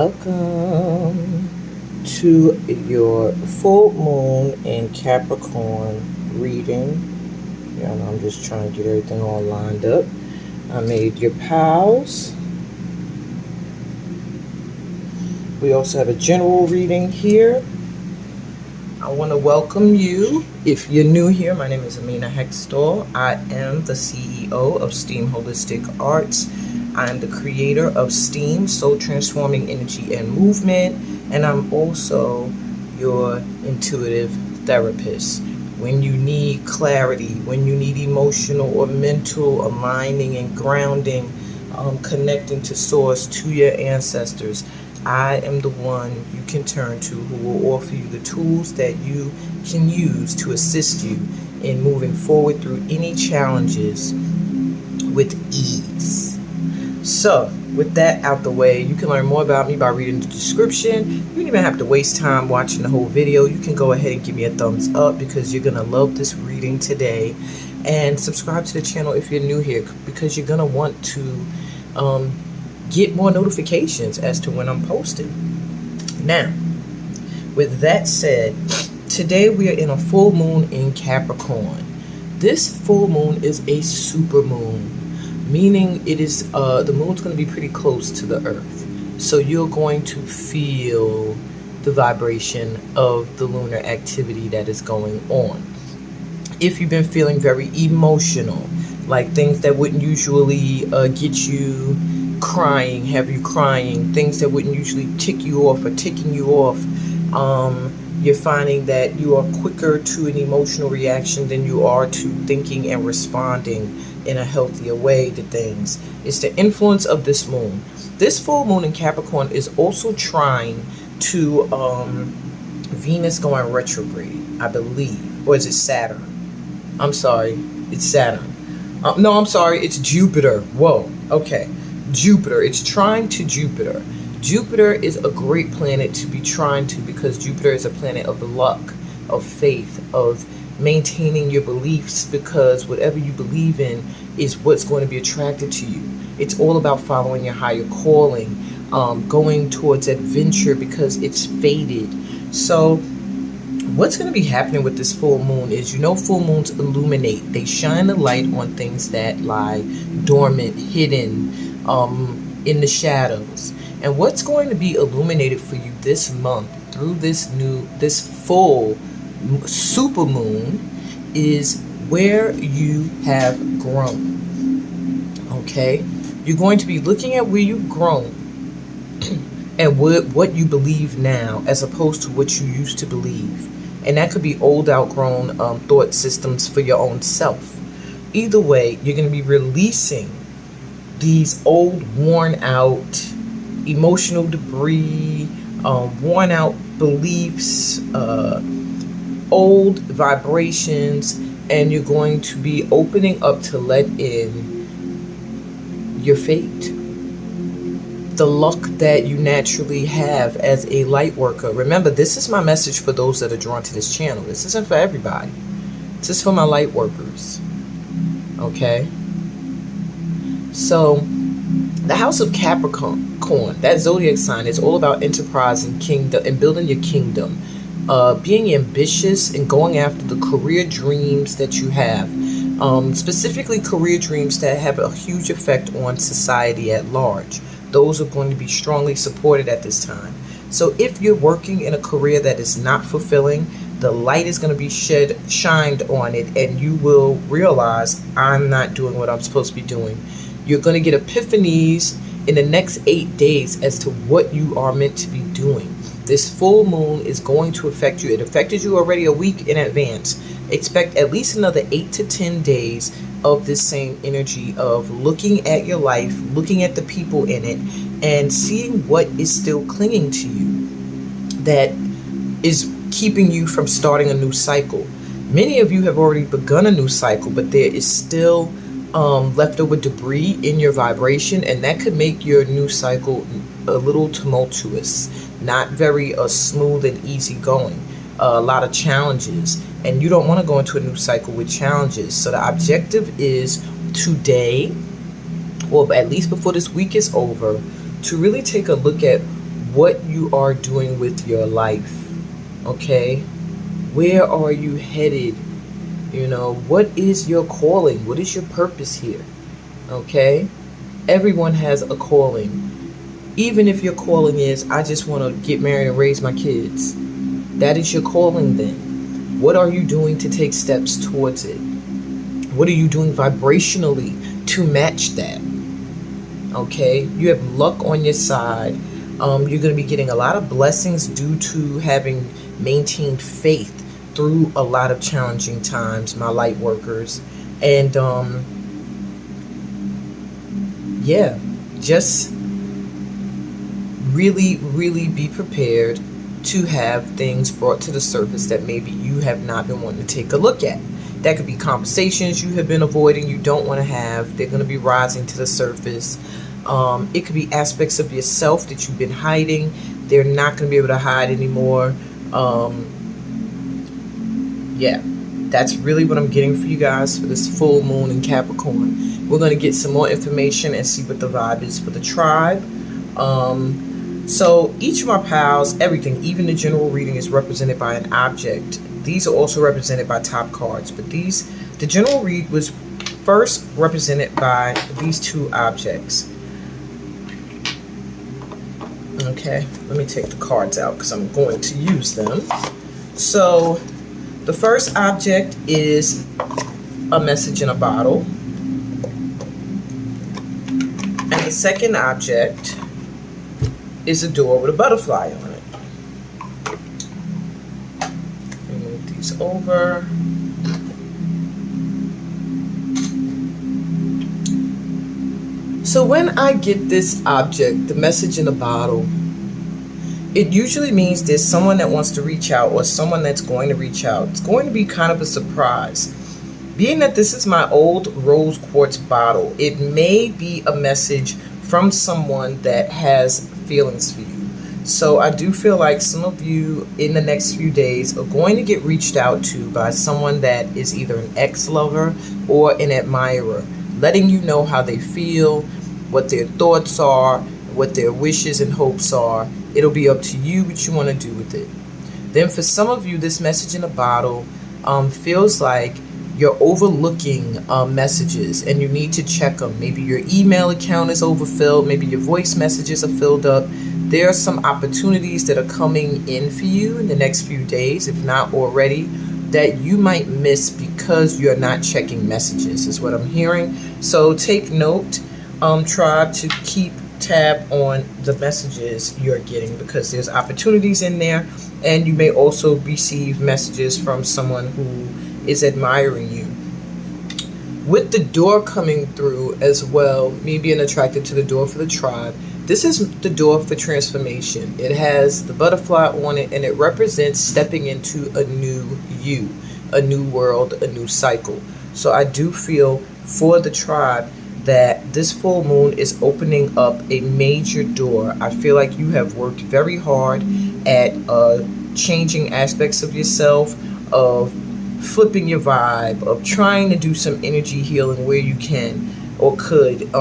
Welcome to your full moon in Capricorn reading. And I'm just trying to get everything all lined up. I made your pals. We also have a general reading here. I want to welcome you. If you're new here, my name is Amina Hextall. I am the CEO of Steam Holistic Arts. I'm the creator of STEAM, Soul Transforming Energy and Movement, and I'm also your intuitive therapist. When you need clarity, when you need emotional or mental aligning and grounding, connecting to source, to your ancestors, I am the one you can turn to who will offer you the tools that you can use to assist you in moving forward through any challenges with ease. So, with that out the way, you can learn more about me by reading the description. You don't even have to waste time watching the whole video. You can go ahead and give me a thumbs up because you're going to love this reading today. And subscribe to the channel if you're new here because you're going to want to get more notifications as to when I'm posting. Now, with that said, today we are in a full moon in Capricorn. This full moon is a super moon, meaning it is the moon's going to be pretty close to the earth. So you're going to feel the vibration of the lunar activity that is going on. If you've been feeling very emotional, like things that wouldn't usually get you crying, have you crying, things that wouldn't usually tick you off or ticking you off, you're finding that you are quicker to an emotional reaction than you are to thinking and responding in a healthier way to things. It's the influence of this moon. This full moon in Capricorn is also trying to Venus going retrograde, I believe. Or is it Saturn? I'm sorry, it's Saturn. No, I'm sorry, it's Jupiter. Whoa, okay. Jupiter, it's trying to Jupiter. Jupiter is a great planet to be trying to because Jupiter is a planet of luck, of faith, of maintaining your beliefs, because whatever you believe in is what's going to be attracted to you. It's all about following your higher calling, going towards adventure because it's fated. So what's going to be happening with this full moon is, full moons illuminate. They shine a light on things that lie dormant, hidden, in the shadows. And what's going to be illuminated for you this month through this full super moon is where you have grown. Okay? You're going to be looking at where you've grown and what you believe now as opposed to what you used to believe. And that could be old, outgrown thought systems for your own self. Either way, you're going to be releasing these old, worn out, emotional debris, worn out beliefs, old vibrations, and you're going to be opening up to let in your fate. The luck that you naturally have as a light worker. Remember, this is my message for those that are drawn to this channel. This isn't for everybody. This is for my light workers. Okay? So, the house of Capricorn, that zodiac sign, is all about enterprise and kingdom and building your kingdom. Being ambitious and going after the career dreams that you have. Specifically career dreams that have a huge effect on society at large. Those are going to be strongly supported at this time. So if you're working in a career that is not fulfilling, the light is going to be shined on it, and you will realize, I'm not doing what I'm supposed to be doing. You're going to get epiphanies in the next 8 days as to what you are meant to be doing. This full moon is going to affect you. It affected you already a week in advance. Expect at least another 8 to 10 days of this same energy of looking at your life, looking at the people in it, and seeing what is still clinging to you that is keeping you from starting a new cycle. Many of you have already begun a new cycle, but there is still leftover debris in your vibration, and that could make your new cycle a little tumultuous, not very smooth and easy going. A lot of challenges, and you don't want to go into a new cycle with challenges. So the objective is today, or at least before this week is over, to really take a look at what you are doing with your life. Okay? Where are you headed? You know, what is your calling? What is your purpose here? Okay? Everyone has a calling. Even if your calling is, I just want to get married and raise my kids. That is your calling then. What are you doing to take steps towards it? What are you doing vibrationally to match that? Okay? You have luck on your side. You're going to be getting a lot of blessings due to having maintained faith through a lot of challenging times, my light workers. And yeah, just really, really be prepared to have things brought to the surface that maybe you have not been wanting to take a look at. That could be conversations you have been avoiding, you don't want to have. They're going to be rising to the surface. It could be aspects of yourself that you've been hiding. They're not going to be able to hide anymore. Yeah, that's really what I'm getting for you guys for this full moon in Capricorn. We're going to get some more information and see what the vibe is for the tribe. So each of my pals, everything, even the general reading, is represented by an object. These are also represented by top cards, but the general read was first represented by these two objects. Okay, let me take the cards out because I'm going to use them. So the first object is a message in a bottle. And the second object is a door with a butterfly on it. Move these over. So when I get this object, the message in a bottle, it usually means there's someone that wants to reach out or someone that's going to reach out. It's going to be kind of a surprise. Being that this is my old rose quartz bottle, it may be a message from someone that has feelings for you. So I do feel like some of you in the next few days are going to get reached out to by someone that is either an ex-lover or an admirer, letting you know how they feel, what their thoughts are, what their wishes and hopes are. It'll be up to you what you want to do with it. Then for some of you, this message in a bottle feels like you're overlooking messages and you need to check them. Maybe your email account is overfilled. Maybe your voice messages are filled up. There are some opportunities that are coming in for you in the next few days, if not already, that you might miss because you're not checking messages, is what I'm hearing. So take note, try to keep tab on the messages you're getting because there's opportunities in there, and you may also receive messages from someone who is admiring you. With the door coming through as well, me being attracted to the door for the tribe, this is the door for transformation. It has the butterfly on it, and it represents stepping into a new you, a new world, a new cycle. So I do feel for the tribe that this full moon is opening up a major door. I feel like you have worked very hard at changing aspects of yourself, of flipping your vibe, of trying to do some energy healing where you can or could.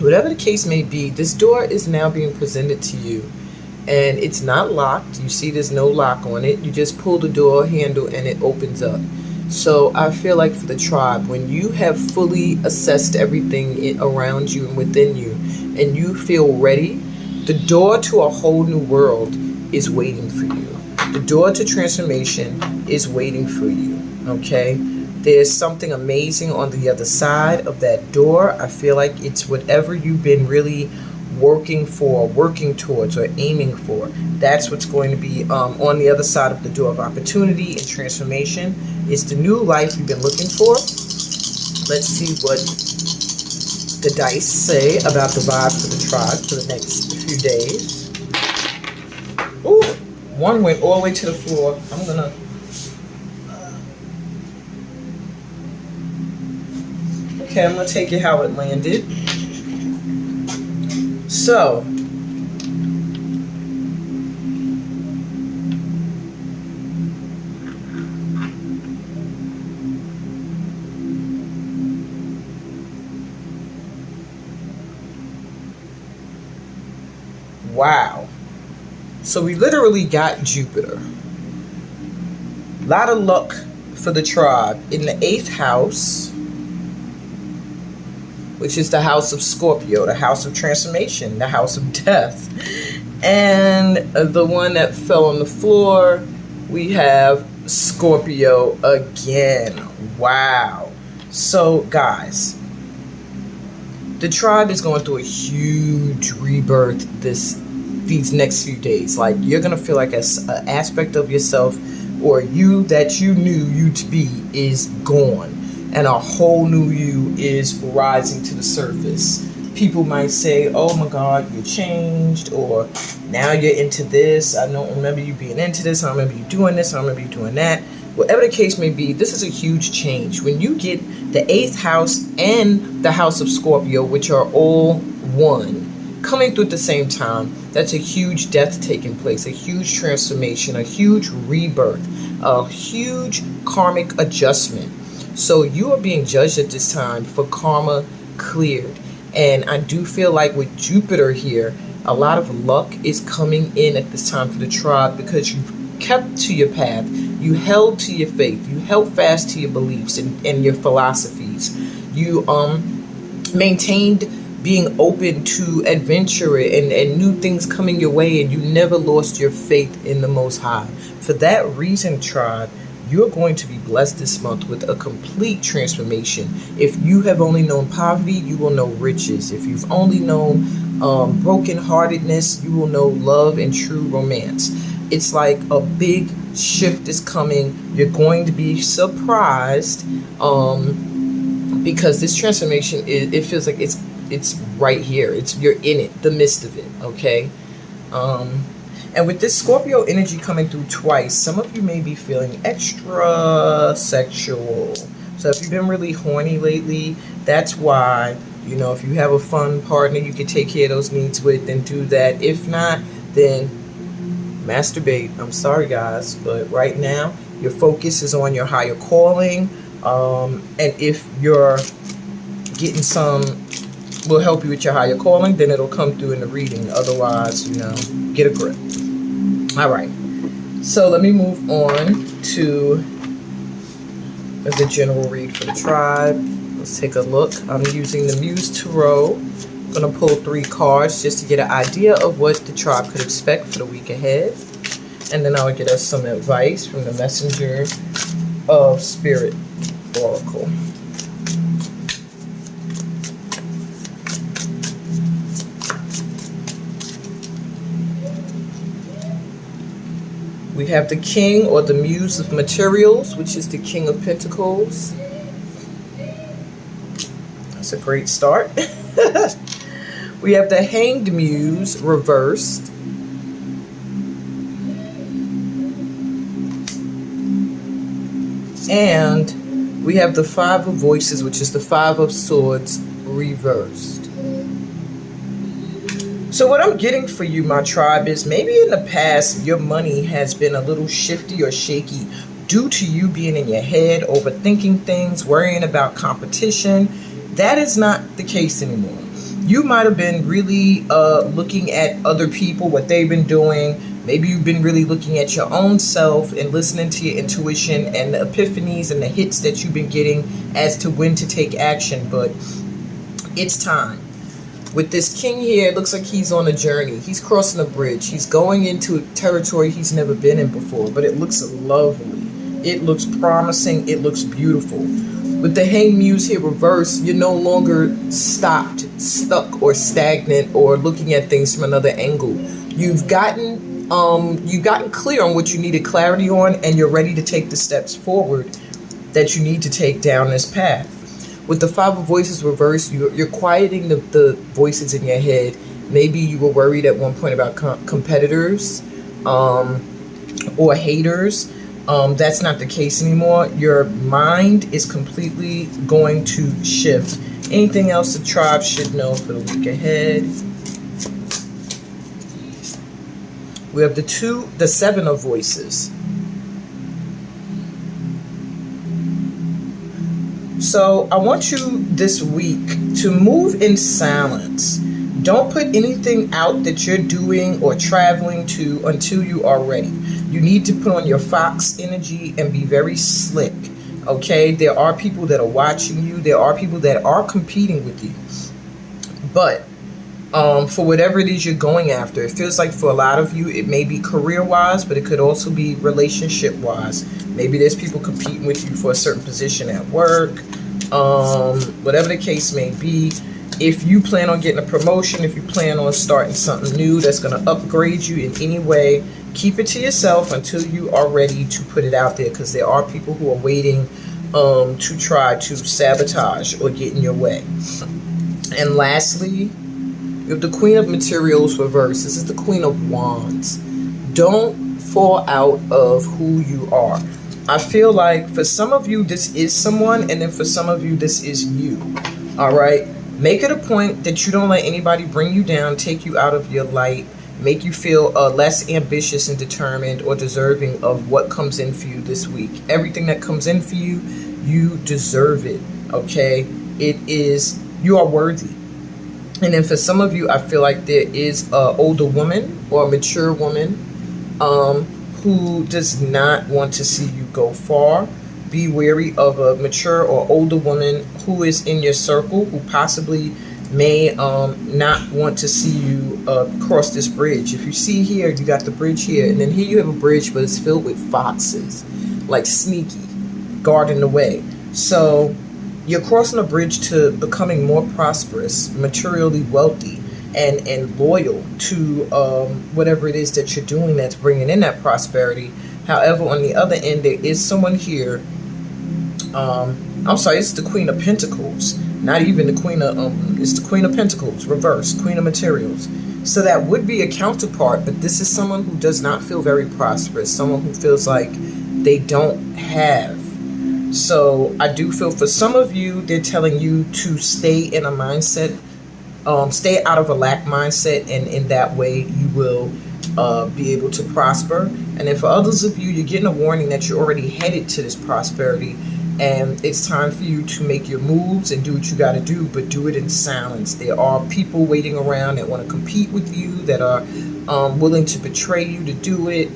Whatever the case may be, this door is now being presented to you, and it's not locked. You see there's no lock on it. You just pull the door handle and it opens up. So I feel like for the tribe, when you have fully assessed everything around you and within you, and you feel ready, the door to a whole new world is waiting for you. The door to transformation is waiting for you, okay? There's something amazing on the other side of that door. I feel like it's whatever you've been really working for, working towards, or aiming for. That's what's going to be on the other side of the door of opportunity and transformation. It's the new life you've been looking for. Let's see what the dice say about the vibe for the tribe for the next few days. Ooh, one went all the way to the floor. I'm gonna okay, I'm gonna take it how it landed. So wow. So we literally got Jupiter. A lot of luck for the tribe in the 8th house, which is the house of Scorpio, the house of transformation, the house of death. And the one that fell on the floor, we have Scorpio again. Wow. So guys, the tribe is going through a huge rebirth these next few days. Like, you're going to feel like an aspect of yourself, or you that you knew you to be, is gone, and a whole new you is rising to the surface. People might say, oh my God, you changed, or now you're into this. I don't remember you being into this. I don't remember you doing this. I don't remember you doing that. Whatever the case may be, this is a huge change. When you get the 8th house and the house of Scorpio, which are all one, coming through at the same time, that's a huge death taking place, a huge transformation, a huge rebirth, a huge karmic adjustment. So you are being judged at this time for karma cleared. And I do feel like with Jupiter here, a lot of luck is coming in at this time for the tribe, because you've kept to your path, you held to your faith, you held fast to your beliefs and your philosophies. You maintained being open to adventure and new things coming your way, and you never lost your faith in the Most High. For that reason, tribe, you're going to be blessed this month with a complete transformation. If you have only known poverty, you will know riches. If you've only known brokenheartedness, you will know love and true romance. It's like a big shift is coming. You're going to be surprised because this transformation, it feels like it's right here. You're in it, the midst of it, okay? And with this Scorpio energy coming through twice, some of you may be feeling extra sexual. So if you've been really horny lately, that's why. You know, if you have a fun partner you can take care of those needs with, then do that. If not, then masturbate. I'm sorry, guys, but right now your focus is on your higher calling. And if you're getting some will help you with your higher calling, then it'll come through in the reading. Otherwise, you know, get a grip. All right, so let me move on to the general read for the tribe. Let's take a look. I'm using the Muse Tarot. I'm going to pull 3 cards just to get an idea of what the tribe could expect for the week ahead. And then I'll get us some advice from the Messenger of Spirit Oracle. We have the King, or the Muse of Materials, which is the King of Pentacles. That's a great start. We have the Hanged Muse reversed. And we have the Five of Voices, which is the Five of Swords reversed. So what I'm getting for you, my tribe, is maybe in the past your money has been a little shifty or shaky due to you being in your head, overthinking things, worrying about competition. That is not the case anymore. You might have been really looking at other people, what they've been doing. Maybe you've been really looking at your own self and listening to your intuition and the epiphanies and the hits that you've been getting as to when to take action. But it's time. With this King here, it looks like he's on a journey. He's crossing a bridge. He's going into territory he's never been in before. But it looks lovely. It looks promising. It looks beautiful. With the Hanged Muse here reversed, you're no longer stuck, or stagnant, or looking at things from another angle. You've gotten clear on what you needed clarity on, and you're ready to take the steps forward that you need to take down this path. With the Five of Voices reversed, you're quieting the voices in your head. Maybe you were worried at one point about competitors or haters. That's not the case anymore. Your mind is completely going to shift. Anything else the tribe should know for the week ahead? We have the Seven of Voices. So I want you this week to move in silence. Don't put anything out that you're doing or traveling to until you are ready. You need to put on your fox energy and be very slick. Okay, there are people that are watching you. There are people that are competing with you. But for whatever it is you're going after, it feels like for a lot of you, it may be career-wise, but it could also be relationship-wise. Maybe there's people competing with you for a certain position at work. Whatever the case may be. If you plan on getting a promotion, if you plan on starting something new that's going to upgrade you in any way, keep it to yourself until you are ready to put it out there, because there are people who are waiting to try to sabotage or get in your way. And lastly, you have the Queen of Materials reversed. This is the Queen of Wands. Don't fall out of who you are. I feel like for some of you, this is someone, and then for some of you, this is you. All right? Make it a point that you don't let anybody bring you down, take you out of your light, make you feel less ambitious and determined or deserving of what comes in for you this week. Everything that comes in for you, you deserve it, okay? It is, you are worthy. And then for some of you, I feel like there is an older woman or a mature woman who does not want to see you go far. Be wary of a mature or older woman who is in your circle, who possibly may not want to see you cross this bridge. If you see here, you got the bridge here, and then here you have a bridge, but it's filled with foxes, like sneaky, guarding the way. So you're crossing a bridge to becoming more prosperous, materially wealthy, and loyal to whatever it is that you're doing that's bringing in that prosperity. However, on the other end, there is someone here. I'm sorry, it's the Queen of Pentacles. Not even the Queen of, it's the Queen of Pentacles, reverse, Queen of Materials. So that would be a counterpart, but this is someone who does not feel very prosperous, someone who feels like they don't have. So I do feel for some of you, they're telling you to stay in a mindset, stay out of a lack mindset, and in that way you will be able to prosper. And then for others of you, you're getting a warning that you're already headed to this prosperity, and it's time for you to make your moves and do what you got to do, but do it in silence. There are people waiting around that want to compete with you, that are willing to betray you to do it.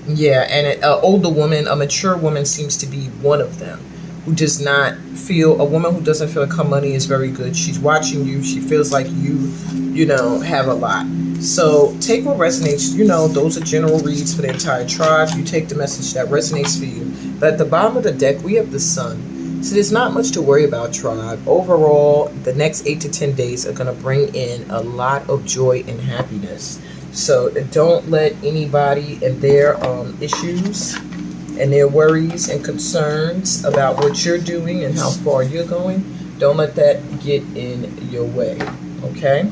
Yeah, and an older woman, a mature woman seems to be one of them, who does not feel, a woman who doesn't feel like her money is very good. She's watching you. She feels like you know, have a lot. So take what resonates. You know, those are general reads for the entire tribe. You take the message that resonates for you. But at the bottom of the deck, we have the Sun. So there's not much to worry about, tribe. Overall, the next 8 to 10 days are going to bring in a lot of joy and happiness. So don't let anybody and their issues and their worries and concerns about what you're doing and how far you're going, don't let that get in your way, okay?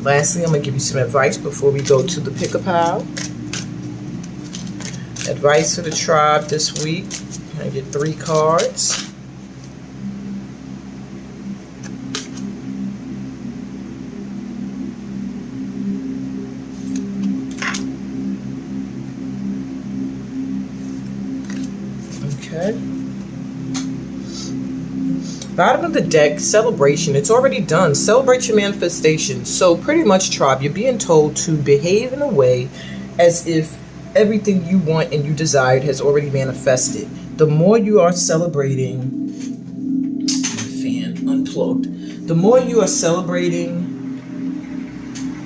Lastly, I'm going to give you some advice before we go to the pick-a-pile. Advice for the tribe this week. I get 3 cards. Okay. Bottom of the deck, celebration. It's already done. Celebrate your manifestation. So pretty much, tribe, you're being told to behave in a way as if everything you want and you desired has already manifested. The more you are celebrating, my fan unplugged. The more you are celebrating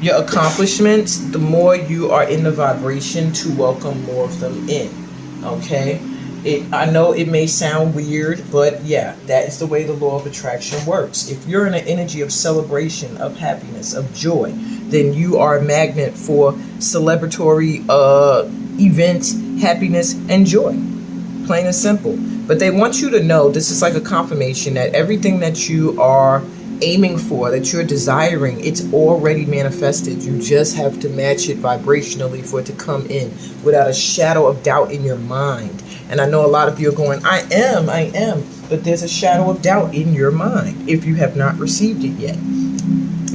your accomplishments, the more you are in the vibration to welcome more of them in. Okay? I know it may sound weird, but yeah, that is the way the law of attraction works. If you're in an energy of celebration, of happiness, of joy, then you are a magnet for celebratory events, happiness, and joy. Plain and simple. But they want you to know, this is like a confirmation that everything that you are aiming for, that you're desiring, it's already manifested. You just have to match it vibrationally for it to come in without a shadow of doubt in your mind. And I know a lot of you are going, I am, but there's a shadow of doubt in your mind if you have not received it yet,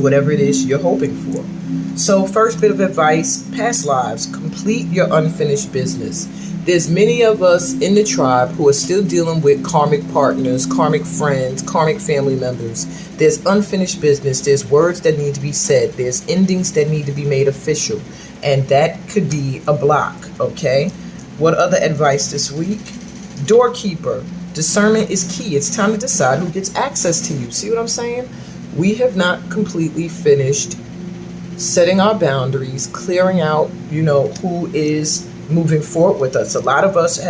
whatever it is you're hoping for. So first bit of advice, past lives, complete your unfinished business. There's many of us in the tribe who are still dealing with karmic partners, karmic friends, karmic family members. There's unfinished business. There's words that need to be said. There's endings that need to be made official. And that could be a block, okay? What other advice this week? Doorkeeper. Discernment is key. It's time to decide who gets access to you. See what I'm saying? We have not completely finished setting our boundaries, clearing out, who is moving forward with us. A lot of us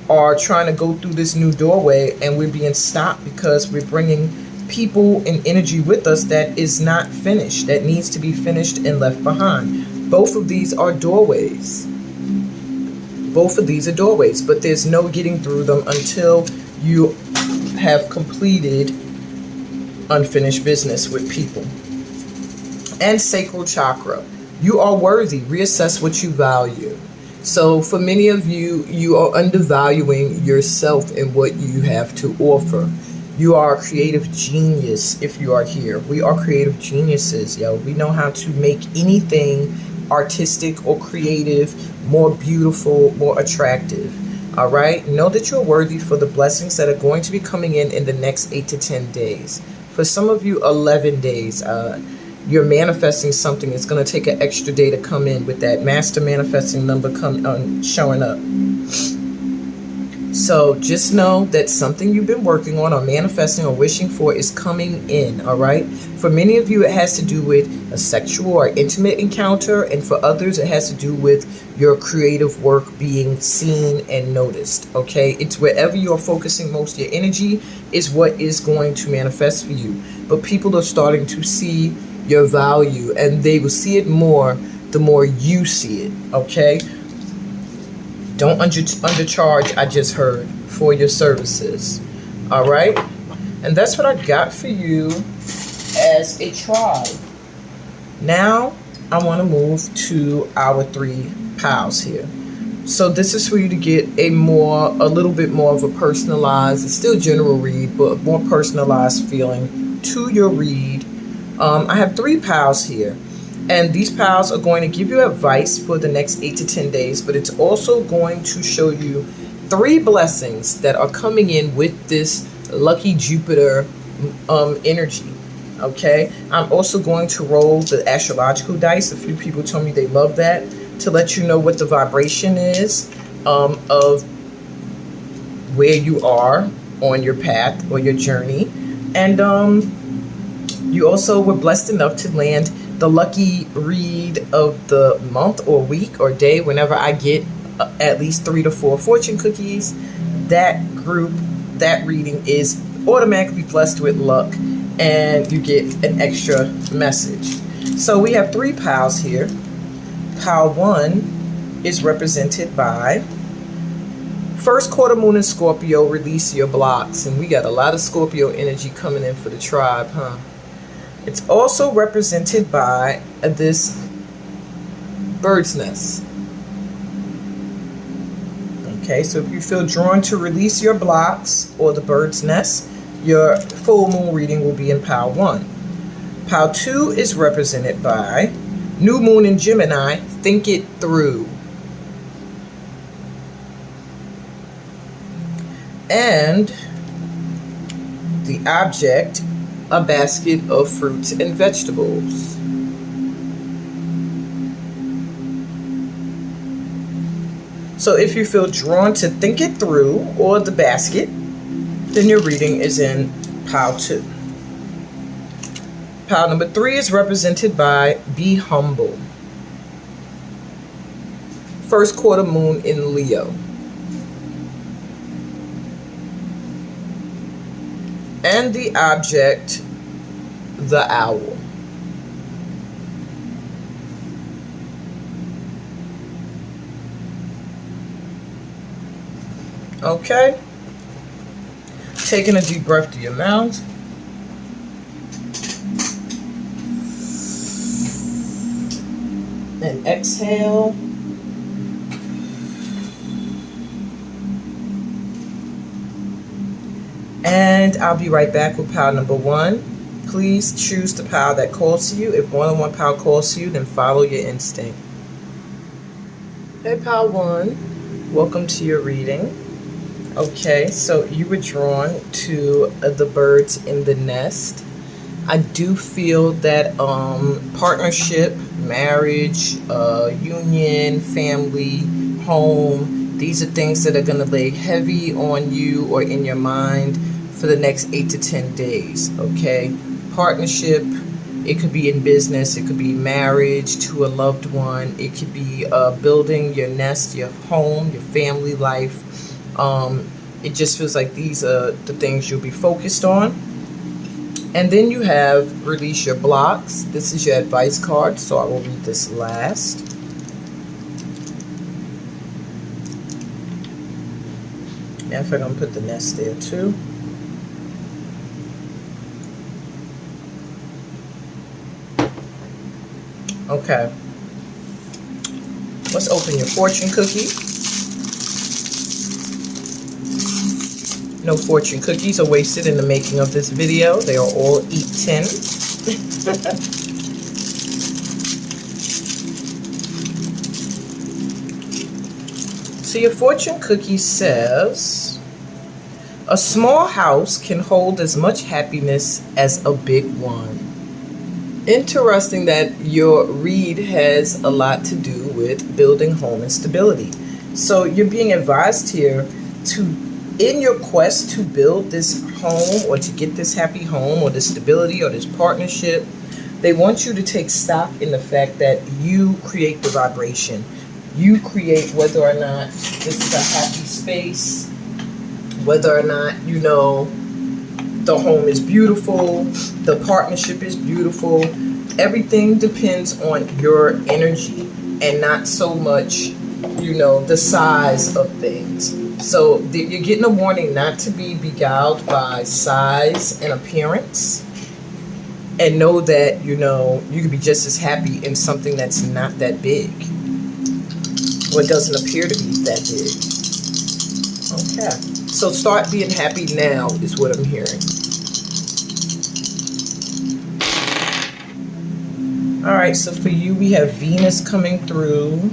are trying to go through this new doorway, and we're being stopped because we're bringing people and energy with us that is not finished, that needs to be finished and left behind. Both of these are doorways. Both of these are doorways, but there's no getting through them until you have completed unfinished business with people. And sacral chakra. You are worthy. Reassess what you value. So for many of you, you are undervaluing yourself and what you have to offer. You are a creative genius if you are here. We are creative geniuses, yo. We know how to make anything artistic or creative more beautiful, more attractive. All right? Know that you're worthy for the blessings that are going to be coming in the next 8 to 10 days. For some of you, 11 days. You're manifesting something. It's going to take an extra day to come in with that master manifesting number showing up. So just know that something you've been working on or manifesting or wishing for is coming in, all right? For many of you, it has to do with a sexual or intimate encounter, and for others, it has to do with your creative work being seen and noticed, okay? It's wherever you're focusing most of your energy is what is going to manifest for you. But people are starting to see your value, and they will see it more the more you see it, okay? Don't undercharge, I just heard, for your services. All right? And that's what I got for you as a tribe. Now, I want to move to our 3 pals here. So this is for you to get a little bit more of a personalized, it's still general read, but more personalized feeling to your read. I have 3 pals here. And these pals are going to give you advice for the next 8 to 10 days, but it's also going to show you 3 blessings that are coming in with this lucky Jupiter energy. Okay, I'm also going to roll the astrological dice. A few people told me they love that, to let you know what the vibration is of where you are on your path or your journey. And you also were blessed enough to land the lucky read of the month or week or day. Whenever I get at least 3 to 4 fortune cookies, that group, that reading is automatically blessed with luck, and you get an extra message. So we have 3 pals here. Pal 1 is represented by first quarter moon in Scorpio. Release your blocks. And we got a lot of Scorpio energy coming in for the tribe, huh? It's also represented by this bird's nest. Okay, so if you feel drawn to release your blocks or the bird's nest, your full moon reading will be in Pile 1. Pile 2 is represented by new moon in Gemini. Think it through. And the object, a basket of fruits and vegetables. So if you feel drawn to think it through or the basket, then your reading is in Pile 2. Pile number 3 is represented by be humble. First quarter moon in Leo. And the object, the owl. Okay. Taking a deep breath through your mouth. And exhale. And I'll be right back with pile number 1. Please choose the pile that calls to you. If more than one pile calls to you, then follow your instinct. Okay, pile 1. Welcome to your reading. Okay, so you were drawn to the birds in the nest. I do feel that partnership, marriage, union, family, home, these are things that are going to lay heavy on you or in your mind for the next 8 to 10 days, okay? Partnership, it could be in business, it could be marriage to a loved one, it could be building your nest, your home, your family life. It just feels like these are the things you'll be focused on. And then you have release your blocks. This is your advice card, so I will read this last. And if I'm going to put the nest there too. Okay. Let's open your fortune cookie. No fortune cookies are wasted in the making of this video. They are all eaten. So your fortune cookie says, a small house can hold as much happiness as a big one. Interesting that your read has a lot to do with building home and stability. So you're being advised here to, in your quest to build this home or to get this happy home or this stability or this partnership, they want you to take stock in the fact that you create the vibration. You create whether or not this is a happy space, whether or not, you know, the home is beautiful, the partnership is beautiful. Everything depends on your energy and not so much, you know, the size of things. So you're getting a warning not to be beguiled by size and appearance, and know that, you know, you can be just as happy in something that's not that big, or it doesn't appear to be that big. Okay, so start being happy now is what I'm hearing. All right, so for you, we have Venus coming through,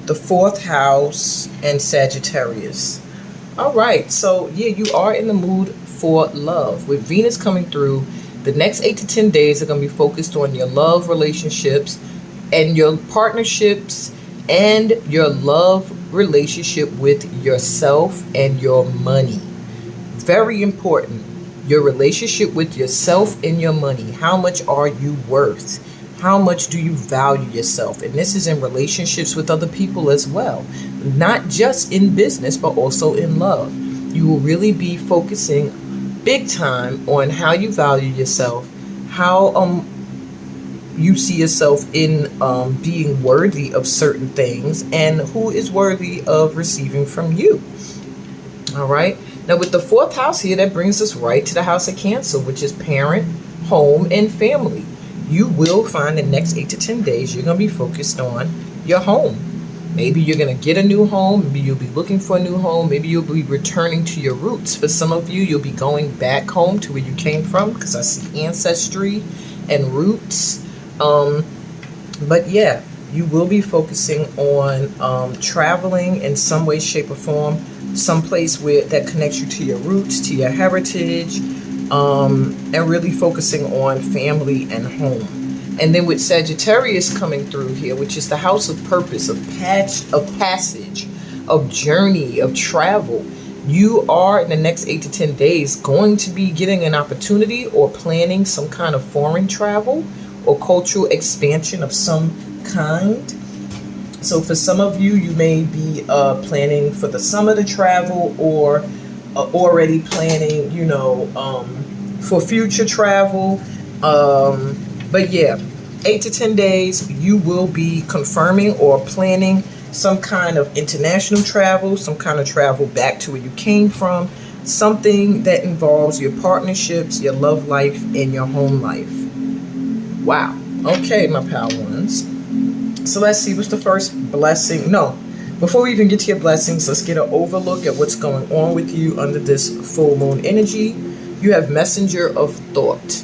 the 4th house, and Sagittarius. All right, so yeah, you are in the mood for love. With Venus coming through, the next 8 to 10 days are going to be focused on your love relationships and your partnerships and your love relationship with yourself and your money. Very important. Your relationship with yourself and your money. How much are you worth? How much do you value yourself? And this is in relationships with other people as well. Not just in business, but also in love. You will really be focusing big time on how you value yourself, how you see yourself in being worthy of certain things, and who is worthy of receiving from you. All right. Now with the 4th house here, that brings us right to the house of Cancer, which is parent, home, and family. You will find the next 8 to 10 days you're going to be focused on your home. Maybe you're going to get a new home. Maybe you'll be looking for a new home. Maybe you'll be returning to your roots. For some of you, you'll be going back home to where you came from, because I see ancestry and roots. But yeah, you will be focusing on traveling in some way, shape, or form, someplace that connects you to your roots, to your heritage, and really focusing on family and home. And then with Sagittarius coming through here, which is the house of purpose, of passage, of journey, of travel, you are in the next 8 to 10 days going to be getting an opportunity or planning some kind of foreign travel or cultural expansion of some kind. So for some of you, you may be planning for the summer to travel, or already planning, you know, for future travel. But yeah, 8 to 10 days, you will be confirming or planning some kind of international travel, some kind of travel back to where you came from, something that involves your partnerships, your love life, and your home life. Wow. Okay, my pal ones. So let's see, what's the first blessing? No, before we even get to your blessings, let's get an overlook at what's going on with you under this full moon energy. You have Messenger of Thought.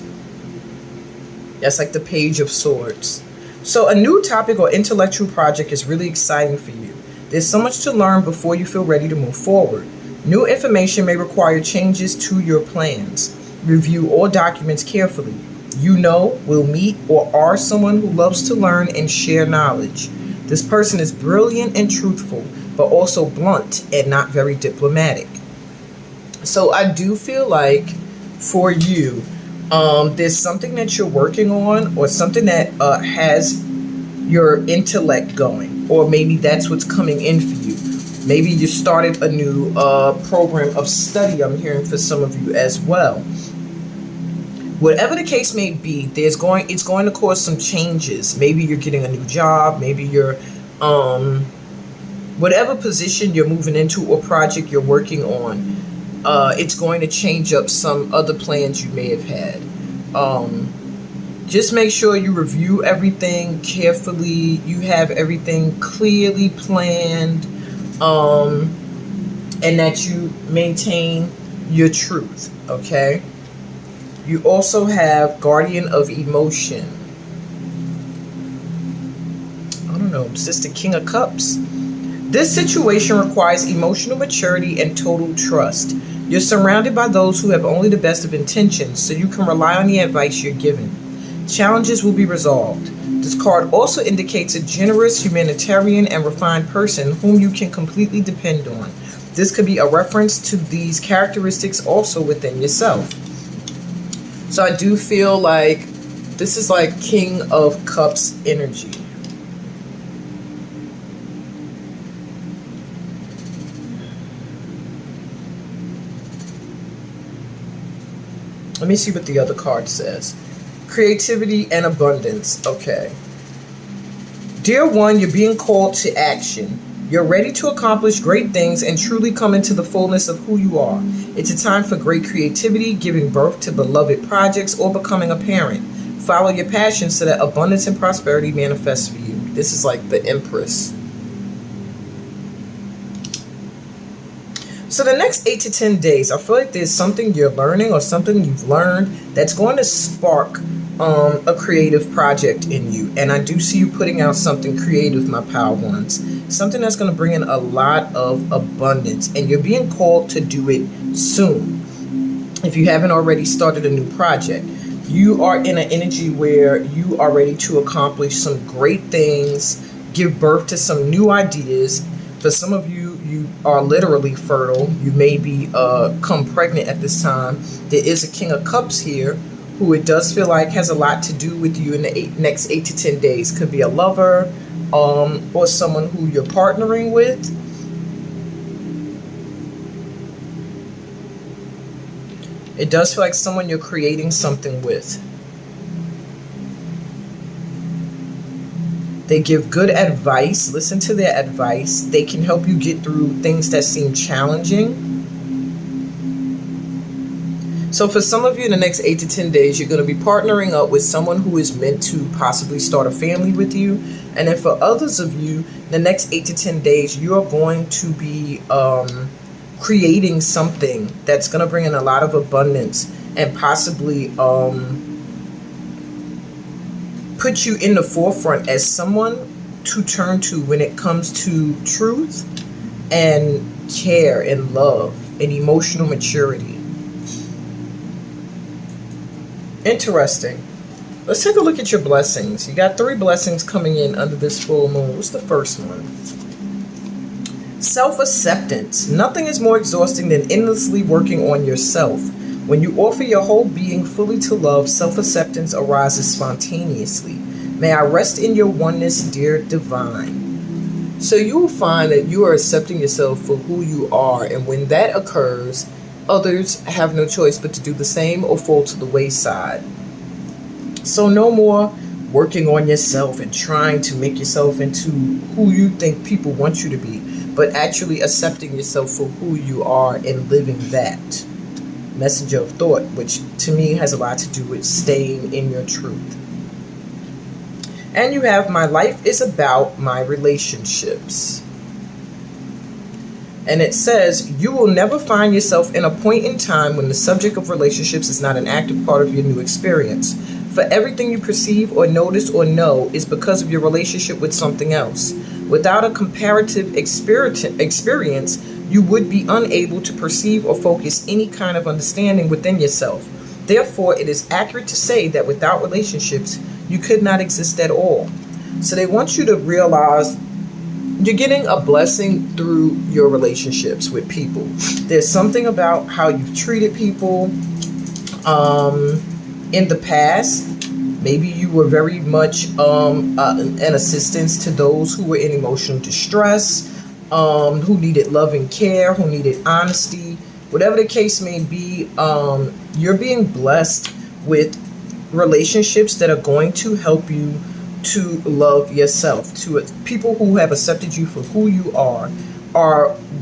That's like the Page of Swords. So a new topic or intellectual project is really exciting for you. There's so much to learn before you feel ready to move forward. New information may require changes to your plans. Review all documents carefully. You know, will meet, or are someone who loves to learn and share knowledge. This person is brilliant and truthful, but also blunt and not very diplomatic. So I do feel like for you, there's something that you're working on, or something that has your intellect going, or maybe that's what's coming in for you. Maybe you started a new program of study, I'm hearing for some of you as well. Whatever the case may be, it's going to cause some changes. Maybe you're getting a new job, maybe you're whatever position you're moving into or project you're working on, it's going to change up some other plans you may have had. Just make sure you review everything carefully. You have everything clearly planned, and that you maintain your truth, okay? You also have Guardian of Emotion. I don't know, it's just the King of Cups. This situation requires emotional maturity and total trust. You're surrounded by those who have only the best of intentions, so you can rely on the advice you're given. Challenges will be resolved. This card also indicates a generous, humanitarian, and refined person whom you can completely depend on. This could be a reference to these characteristics also within yourself. So I do feel like this is like King of Cups energy. Let me see what the other card says. Creativity and abundance. Okay. Dear one, you're being called to action. You're ready to accomplish great things and truly come into the fullness of who you are. It's a time for great creativity, giving birth to beloved projects, or becoming a parent. Follow your passion so that abundance and prosperity manifests for you. This is like the Empress. So the next 8 to 10 days, I feel like there's something you're learning or something you've learned that's going to spark a creative project in you. And I do see you putting out something creative, my pal ones. Something that's going to bring in a lot of abundance. And you're being called to do it soon. If you haven't already started a new project, you are in an energy where you are ready to accomplish some great things, give birth to some new ideas. For some of you, you are literally fertile. You may be come pregnant at this time. There is a King of Cups here, who it does feel like has a lot to do with you in the next 8 to 10 days. Could be a lover, or someone who you're partnering with. It does feel like someone you're creating something with. They give good advice. Listen to their advice. They can help you get through things that seem challenging. So for some of you in the next 8 to 10 days, you're going to be partnering up with someone who is meant to possibly start a family with you. And then for others of you, the next 8 to 10 days, you are going to be creating something that's going to bring in a lot of abundance and possibly put you in the forefront as someone to turn to when it comes to truth and care and love and emotional maturity. Interesting. Let's take a look at your blessings. You got 3 blessings coming in under this full moon. What's the first one? Self-acceptance. Nothing is more exhausting than endlessly working on yourself. When you offer your whole being fully to love, self-acceptance arises spontaneously. May I rest in your oneness, dear divine. So you will find that you are accepting yourself for who you are, and when that occurs, others have no choice but to do the same or fall to the wayside. So no more working on yourself and trying to make yourself into who you think people want you to be, but actually accepting yourself for who you are and living that. Messenger of thought, which to me has a lot to do with staying in your truth. And you have my life is about my relationships. And it says, you will never find yourself in a point in time when the subject of relationships is not an active part of your new experience. For everything you perceive or notice or know is because of your relationship with something else. Without a comparative experience, you would be unable to perceive or focus any kind of understanding within yourself. Therefore, it is accurate to say that without relationships, you could not exist at all. So they want you to realize you're getting a blessing through your relationships with people. There's something about how you've treated people in the past. Maybe you were very much an assistance to those who were in emotional distress, who needed love and care, who needed honesty. Whatever the case may be, you're being blessed with relationships that are going to help you to love yourself. To people who have accepted you for who you are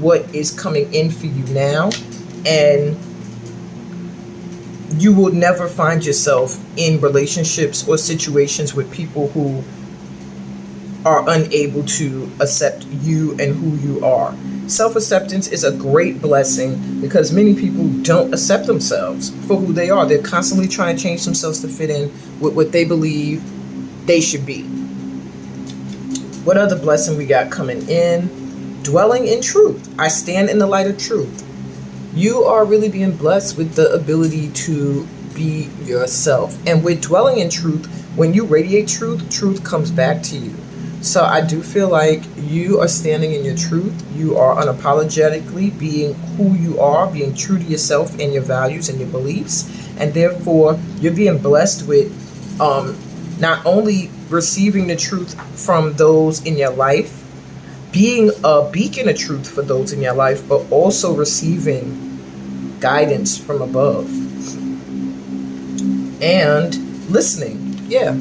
what is coming in for you now. And you will never find yourself in relationships or situations with people who are unable to accept you and who you are. Self-acceptance is a great blessing because many people don't accept themselves for who they are. They're constantly trying to change themselves to fit in with what they believe they should be. What other blessing we got coming in? Dwelling in truth. I stand in the light of truth. You are really being blessed with the ability to be yourself. And with dwelling in truth, when you radiate truth, truth comes back to you. So I do feel like you are standing in your truth. You are unapologetically being who you are, being true to yourself and your values and your beliefs. And therefore, you're being blessed with not only receiving the truth from those in your life, being a beacon of truth for those in your life, but also receiving guidance from above. And listening. Yeah.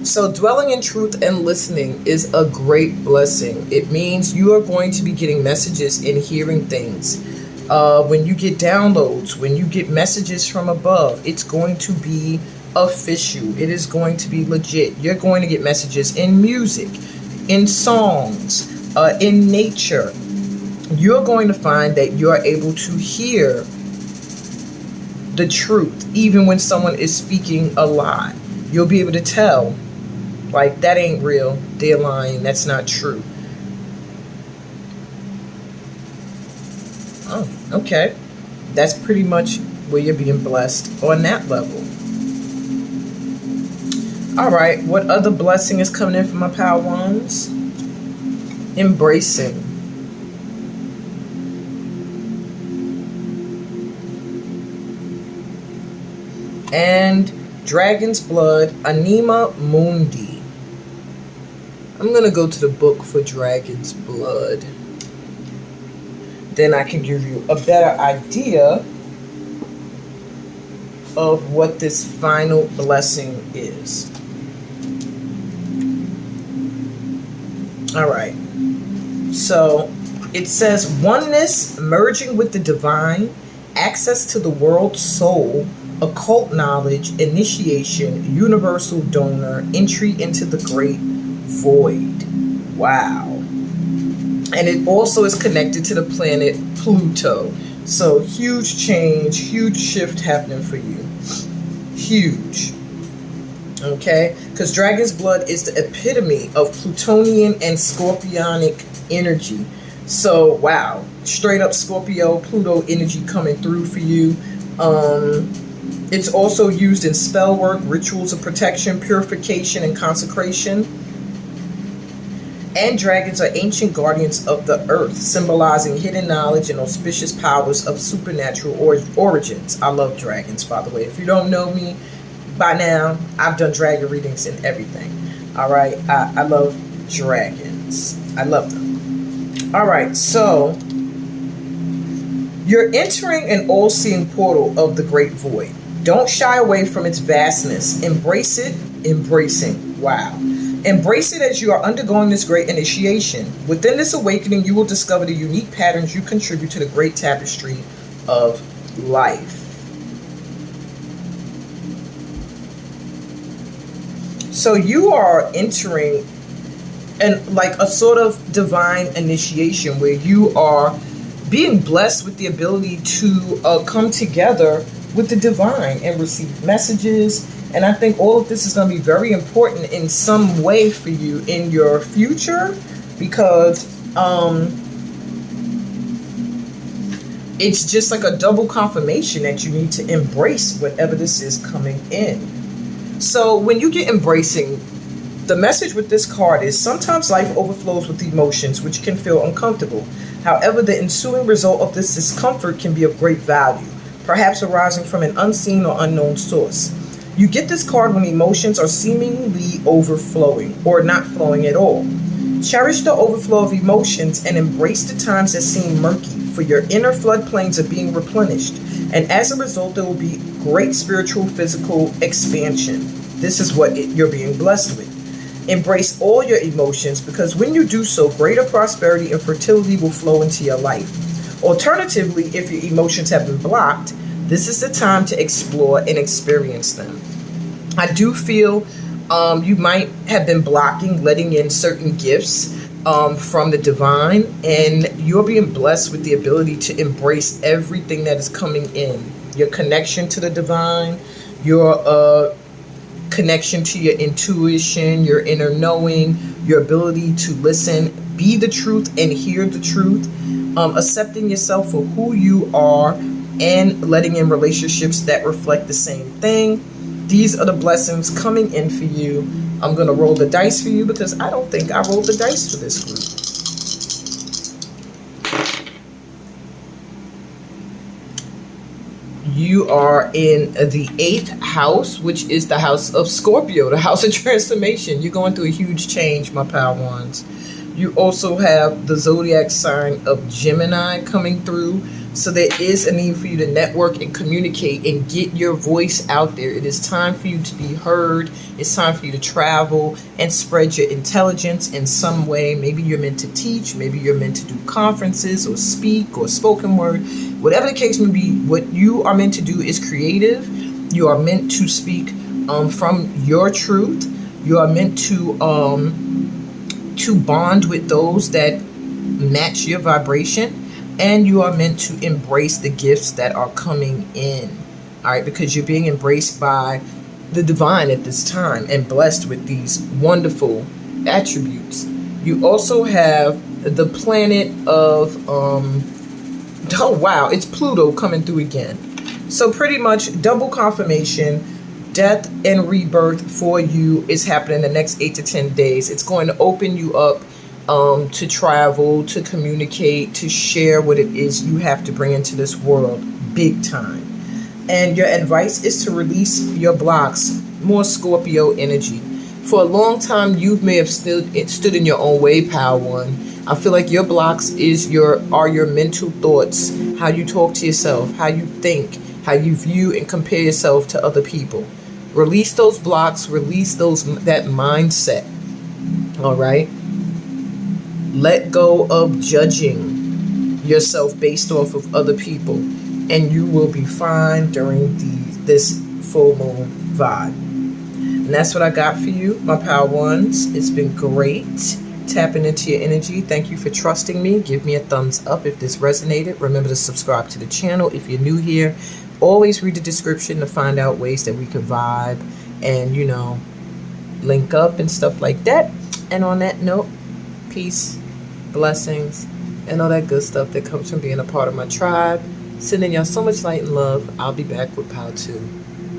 So dwelling in truth and listening is a great blessing. It means you are going to be getting messages and hearing things. When you get downloads, when you get messages from above, it's going to be official. It is going to be legit. You're going to get messages in music, in songs, in nature. You're going to find that you're able to hear the truth, even when someone is speaking a lie. You'll be able to tell, like, that ain't real, they're lying, that's not true. Oh, okay. That's pretty much where you're being blessed on that level. All right, what other blessing is coming in from my power ones? Embracing. And Dragon's Blood, Anima Mundi. I'm going to go to the book for Dragon's Blood. Then I can give you a better idea of what this final blessing is. All right. So it says oneness, merging with the divine, access to the world soul, occult knowledge, initiation, universal donor, entry into the great void. Wow. And it also is connected to the planet Pluto. So huge change, huge shift happening for you. Huge. Okay? Because Dragon's Blood is the epitome of Plutonian and Scorpionic energy. So, wow. Straight up Scorpio, Pluto energy coming through for you. It's also used in spell work, rituals of protection, purification, and consecration. And dragons are ancient guardians of the earth, symbolizing hidden knowledge and auspicious powers of supernatural origins. I love dragons, by the way. If you don't know me by now, I've done dragon readings and everything. All right, I love dragons. I love them. All right, so you're entering an all-seeing portal of the great void. Don't shy away from its vastness. Embrace it, embracing. Wow. Embrace it as you are undergoing this great initiation. Within this awakening, you will discover the unique patterns you contribute to the great tapestry of life. So you are entering like a sort of divine initiation where you are being blessed with the ability to come together with the divine and receive messages And I think all of this is going to be very important in some way for you in your future, because it's just like a double confirmation that you need to embrace whatever this is coming in. So when you get embracing, the message with this card is sometimes life overflows with emotions which can feel uncomfortable. However, the ensuing result of this discomfort can be of great value, perhaps arising from an unseen or unknown source. You get this card when emotions are seemingly overflowing or not flowing at all. Cherish the overflow of emotions and embrace the times that seem murky, for your inner floodplains are being replenished, and as a result there will be great spiritual, physical expansion. This is what you're being blessed with. Embrace all your emotions, because when you do so, greater prosperity and fertility will flow into your life. Alternatively, if your emotions have been blocked, this is the time to explore and experience them. I do feel you might have been blocking letting in certain gifts from the divine, and you're being blessed with the ability to embrace everything that is coming in. Your connection to the divine, your connection to your intuition, your inner knowing, your ability to listen, be the truth and hear the truth, accepting yourself for who you are, and letting in relationships that reflect the same thing. These are the blessings coming in for you. I'm going to roll the dice for you, because I don't think I rolled the dice for this group. You are in the 8th house, which is the house of Scorpio, the house of transformation. You're going through a huge change, my pal ones. You also have the zodiac sign of Gemini coming through. So there is a need for you to network and communicate and get your voice out there. It is time for you to be heard. It's time for you to travel and spread your intelligence in some way. Maybe you're meant to teach. Maybe you're meant to do conferences or speak or spoken word. Whatever the case may be, what you are meant to do is creative. You are meant to speak from your truth. You are meant to bond with those that match your vibration. And you are meant to embrace the gifts that are coming in. All right, because you're being embraced by the divine at this time and blessed with these wonderful attributes. You also have the planet of, oh wow, it's Pluto coming through again. So pretty much double confirmation. Death and rebirth for you is happening in the next 8 to 10 days. It's going to open you up to travel, to communicate, to share what it is you have to bring into this world big time. And your advice is to release your blocks, more Scorpio energy. For a long time, you may have stood in your own way, pal one. I feel like your blocks are your mental thoughts, how you talk to yourself, how you think, how you view and compare yourself to other people. Release those blocks, release that mindset. All right? Let go of judging yourself based off of other people, and you will be fine during this full moon vibe. And that's what I got for you, my pal ones. It's been great tapping into your energy. Thank you for trusting me. Give me a thumbs up if this resonated. Remember to subscribe to the channel if you're new here. Always read the description to find out ways that we can vibe and, link up and stuff like that. And on that note, peace, blessings, and all that good stuff that comes from being a part of my tribe. Sending y'all so much light and love. I'll be back with Pal 2.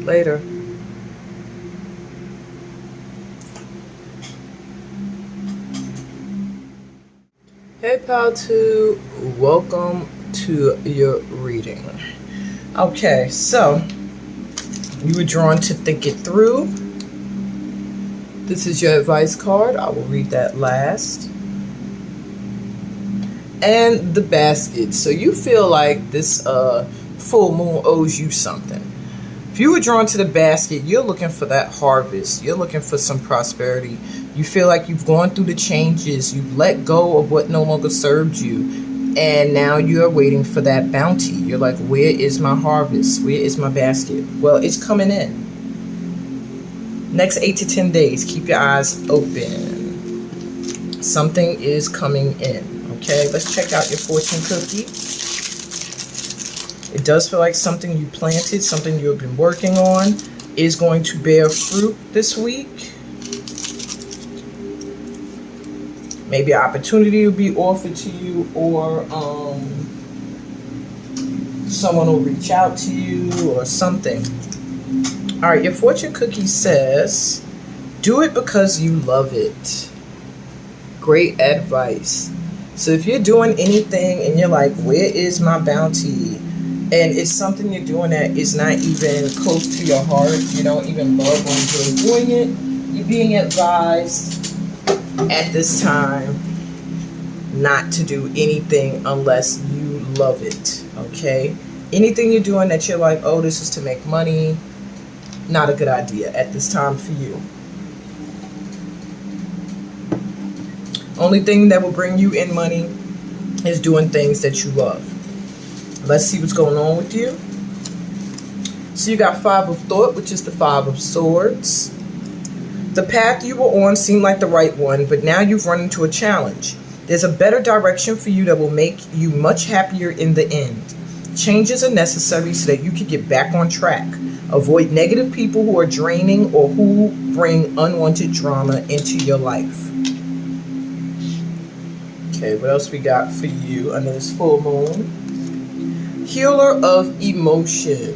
Later. Hey Pal 2, welcome to your reading. Okay, so you were drawn to think it through. This is your advice card. I will read that last. And the basket. So you feel like this full moon owes you something. If you were drawn to the basket, you're looking for that harvest. You're looking for some prosperity. You feel like you've gone through the changes. You've let go of what no longer served you. And now you're waiting for that bounty. You're like, where is my harvest? Where is my basket? Well, it's coming in. Next 8 to 10 days, keep your eyes open. Something is coming in. Okay, let's check out your fortune cookie. It does feel like something you planted, something you've been working on. is going to bear fruit this week. Maybe an opportunity will be offered to you, or someone will reach out to you or something. All right, your fortune cookie says, do it because you love it. Great advice. So if you're doing anything and you're like, where is my bounty? And it's something you're doing that is not even close to your heart, you don't even love or enjoy doing it, you're being advised at this time not to do anything unless you love it, okay? Anything you're doing that you're like, oh, this is to make money, not a good idea at this time for you. Only thing that will bring you in money is doing things that you love. Let's see what's going on with you. So you got 5 of Thought, which is the 5 of Swords. The path you were on seemed like the right one, but now you've run into a challenge. There's a better direction for you that will make you much happier in the end. Changes are necessary so that you can get back on track. Avoid negative people who are draining or who bring unwanted drama into your life. Okay, what else we got for you under this full moon? Healer of emotion.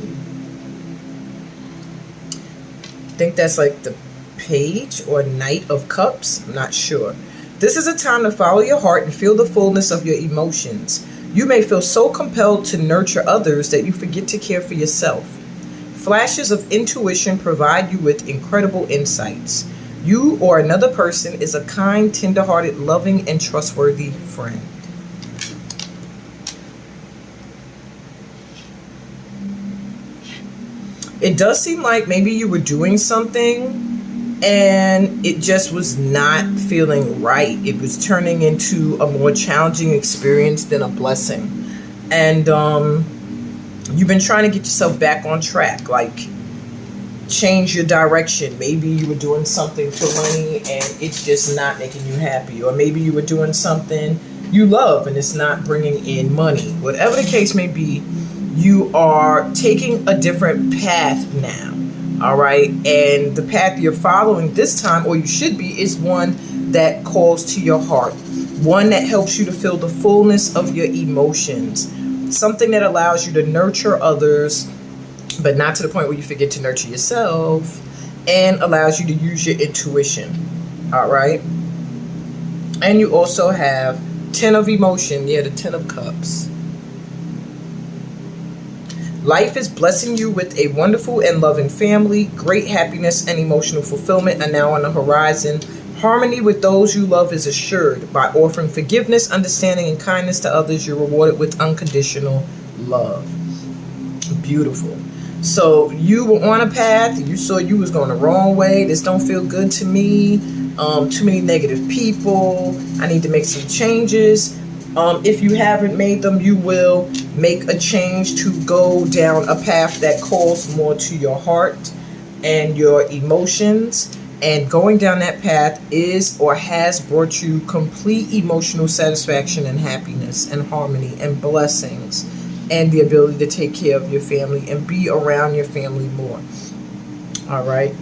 I think that's like the Page or Knight of Cups. I'm not sure. This is a time to follow your heart and feel the fullness of your emotions. You may feel so compelled to nurture others that you forget to care for yourself. Flashes of intuition provide you with incredible insights. You or another person is a kind, tender-hearted, loving, and trustworthy friend. It does seem like maybe you were doing something and it just was not feeling right. It was turning into a more challenging experience than a blessing. And you've been trying to get yourself back on track, like change your direction. Maybe you were doing something for money and it's just not making you happy. Or maybe you were doing something you love and it's not bringing in money. Whatever the case may be, you are taking a different path now. All right. And the path you're following this time, or you should be, is one that calls to your heart. One that helps you to feel the fullness of your emotions. Something that allows you to nurture others, but not to the point where you forget to nurture yourself, and allows you to use your intuition. All right. And you also have 10 of emotion. Yeah, the 10 of cups. Life is blessing you with a wonderful and loving family. Great happiness and emotional fulfillment are now on the horizon. Harmony with those you love is assured. By offering forgiveness, understanding, and kindness to others, you're rewarded with unconditional love. Beautiful. So you were on a path. You saw you was going the wrong way. This don't feel good to me. Too many negative people. I need to make some changes. If you haven't made them, you will make a change to go down a path that calls more to your heart and your emotions. And going down that path is or has brought you complete emotional satisfaction and happiness and harmony and blessings and the ability to take care of your family and be around your family more. All right.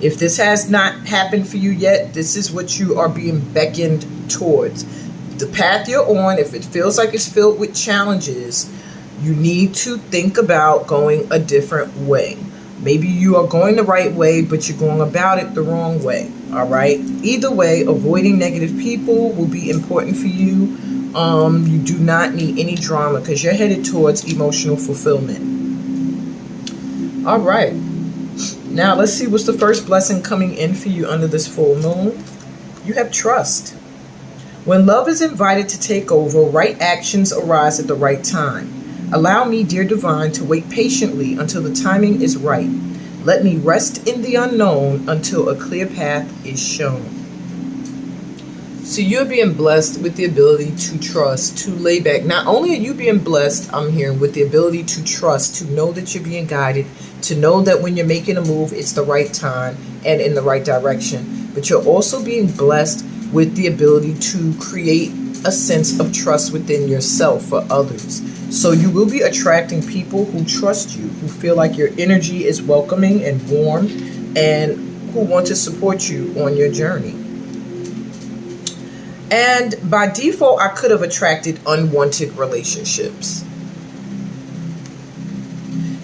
If this has not happened for you yet, this is what you are being beckoned towards. The path you're on, if it feels like it's filled with challenges, you need to think about going a different way. Maybe you are going the right way, but you're going about it the wrong way. All right. Either way, avoiding negative people will be important for you. You do not need any drama because you're headed towards emotional fulfillment. All right. Now let's see what's the first blessing coming in for you under this full moon. You have trust. When love is invited to take over, right actions arise at the right time. Allow me, dear divine, to wait patiently until the timing is right. Let me rest in the unknown until a clear path is shown. So you're being blessed with the ability to trust, to lay back. Not only are you being blessed, I'm hearing, with the ability to trust, to know that you're being guided, to know that when you're making a move, it's the right time and in the right direction. But you're also being blessed with the ability to create a sense of trust within yourself for others. So you will be attracting people who trust you, who feel like your energy is welcoming and warm, and who want to support you on your journey. And by default, I could have attracted unwanted relationships.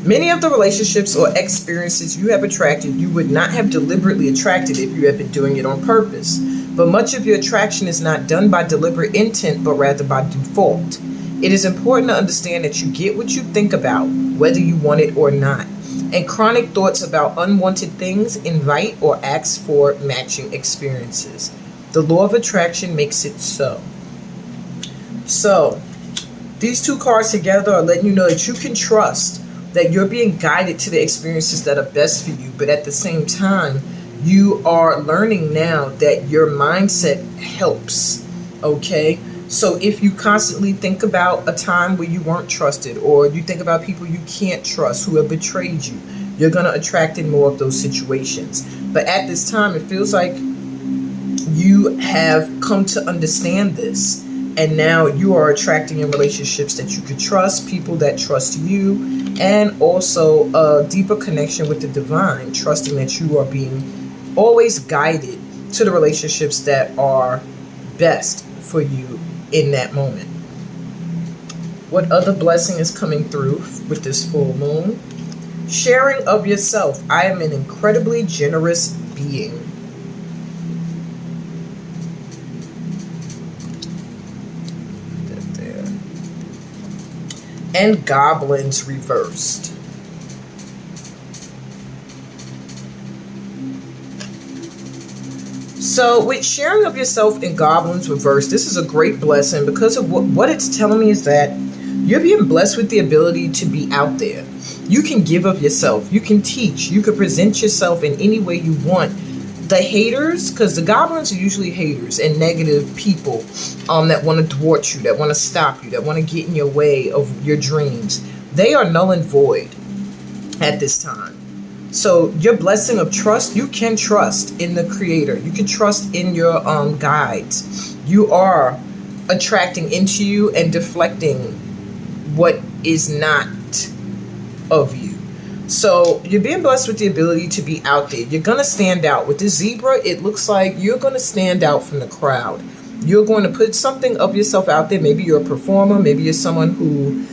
Many of the relationships or experiences you have attracted, you would not have deliberately attracted if you had been doing it on purpose. But much of your attraction is not done by deliberate intent, but rather by default. It is important to understand that you get what you think about, whether you want it or not. And chronic thoughts about unwanted things invite or ask for matching experiences. The law of attraction makes it so. So, these two cards together are letting you know that you can trust that you're being guided to the experiences that are best for you. But at the same time, you are learning now that your mindset helps. Okay? So if you constantly think about a time where you weren't trusted, or you think about people you can't trust who have betrayed you, you're going to attract in more of those situations. But at this time, it feels like you have come to understand this. And now you are attracting in relationships that you could trust, people that trust you, and also a deeper connection with the divine, trusting that you are being always guided to the relationships that are best for you in that moment. What other blessing is coming through with this full moon? Sharing of yourself. I am an incredibly generous being. There. And goblins reversed. So with sharing of yourself and goblins reversed, this is a great blessing because of what it's telling me is that you're being blessed with the ability to be out there. You can give of yourself. You can teach. You can present yourself in any way you want. The haters, because the goblins are usually haters and negative people that want to thwart you, that want to stop you, that want to get in your way of your dreams. They are null and void at this time. So your blessing of trust, you can trust in the Creator. You can trust in your guides. You are attracting into you and deflecting what is not of you. So you're being blessed with the ability to be out there. You're going to stand out. With this zebra, it looks like you're going to stand out from the crowd. You're going to put something of yourself out there. Maybe you're a performer. Maybe you're someone who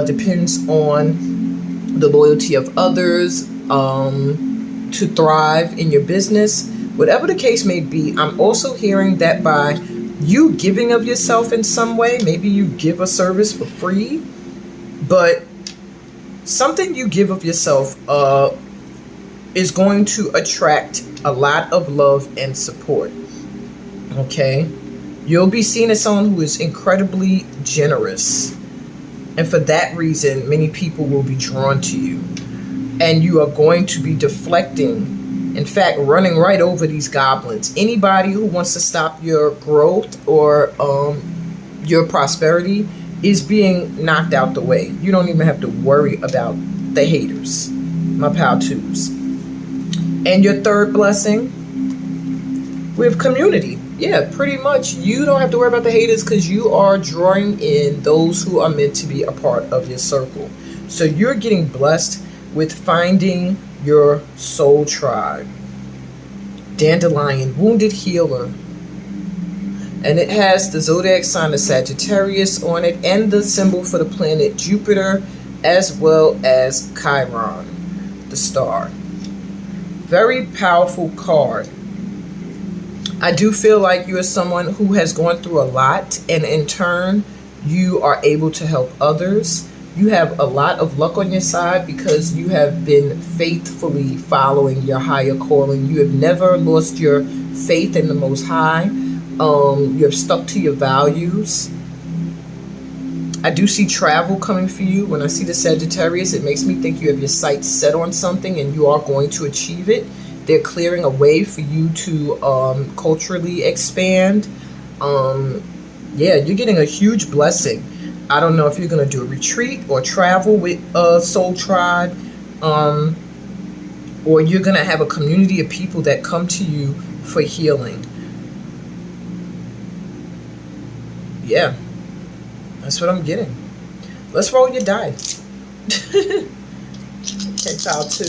depends on the loyalty of others to thrive in your business. Whatever the case may be, I'm also hearing that by you giving of yourself in some way, maybe you give a service for free, but something you give of yourself is going to attract a lot of love and support. Okay? You'll be seen as someone who is incredibly generous. And for that reason, many people will be drawn to you. And you are going to be deflecting, in fact, running right over these goblins. Anybody who wants to stop your growth or your prosperity is being knocked out the way. You don't even have to worry about the haters, my pal twos. And your third blessing, we have community. Yeah, pretty much you don't have to worry about the haters because you are drawing in those who are meant to be a part of your circle. So you're getting blessed with finding your soul tribe. Dandelion, wounded healer. And it has the zodiac sign of Sagittarius on it and the symbol for the planet Jupiter, as well as Chiron, the star. Very powerful card. I do feel like you are someone who has gone through a lot, and in turn, you are able to help others. You have a lot of luck on your side because you have been faithfully following your higher calling. You have never lost your faith in the Most High. You have stuck to your values. I do see travel coming for you. When I see the Sagittarius, it makes me think you have your sights set on something and you are going to achieve it. They're clearing a way for you to culturally expand. Yeah, you're getting a huge blessing. I don't know if you're going to do a retreat or travel with a soul tribe, or you're going to have a community of people that come to you for healing. Yeah, that's what I'm getting. Let's roll your die. Okay, pile 2.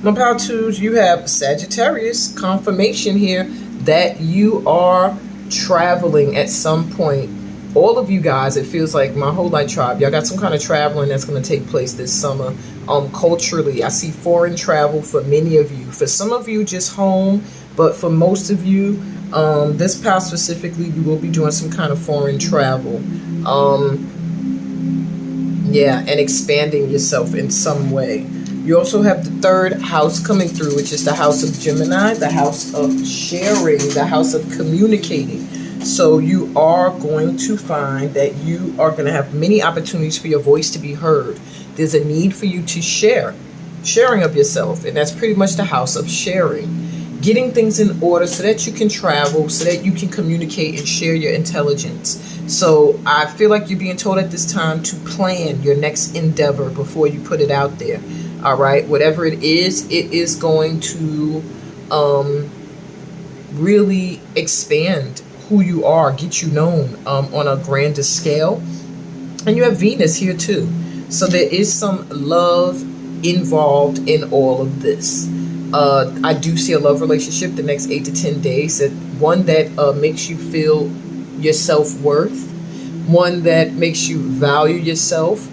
My pile 2s, you have Sagittarius, confirmation here that you are traveling at some point. All of you guys, it feels like my whole light tribe, y'all got some kind of traveling that's going to take place this summer. Culturally, I see foreign travel for many of you. For some of you, just home, but for most of you, this pile specifically, you will be doing some kind of foreign travel. Yeah, and expanding yourself in some way. You also have the 3rd house coming through, which is the house of Gemini, the house of sharing, the house of communicating. So you are going to find that you are going to have many opportunities for your voice to be heard. There's a need for you to sharing of yourself. And that's pretty much the house of sharing. Getting things in order so that you can travel, so that you can communicate and share your intelligence. So I feel like you're being told at this time to plan your next endeavor before you put it out there. All right, whatever it is going to really expand who you are, get you known on a grander scale. And you have Venus here too. So there is some love involved in all of this. I do see a love relationship the next 8 to 10 days. That one that makes you feel your self-worth. One that makes you value yourself.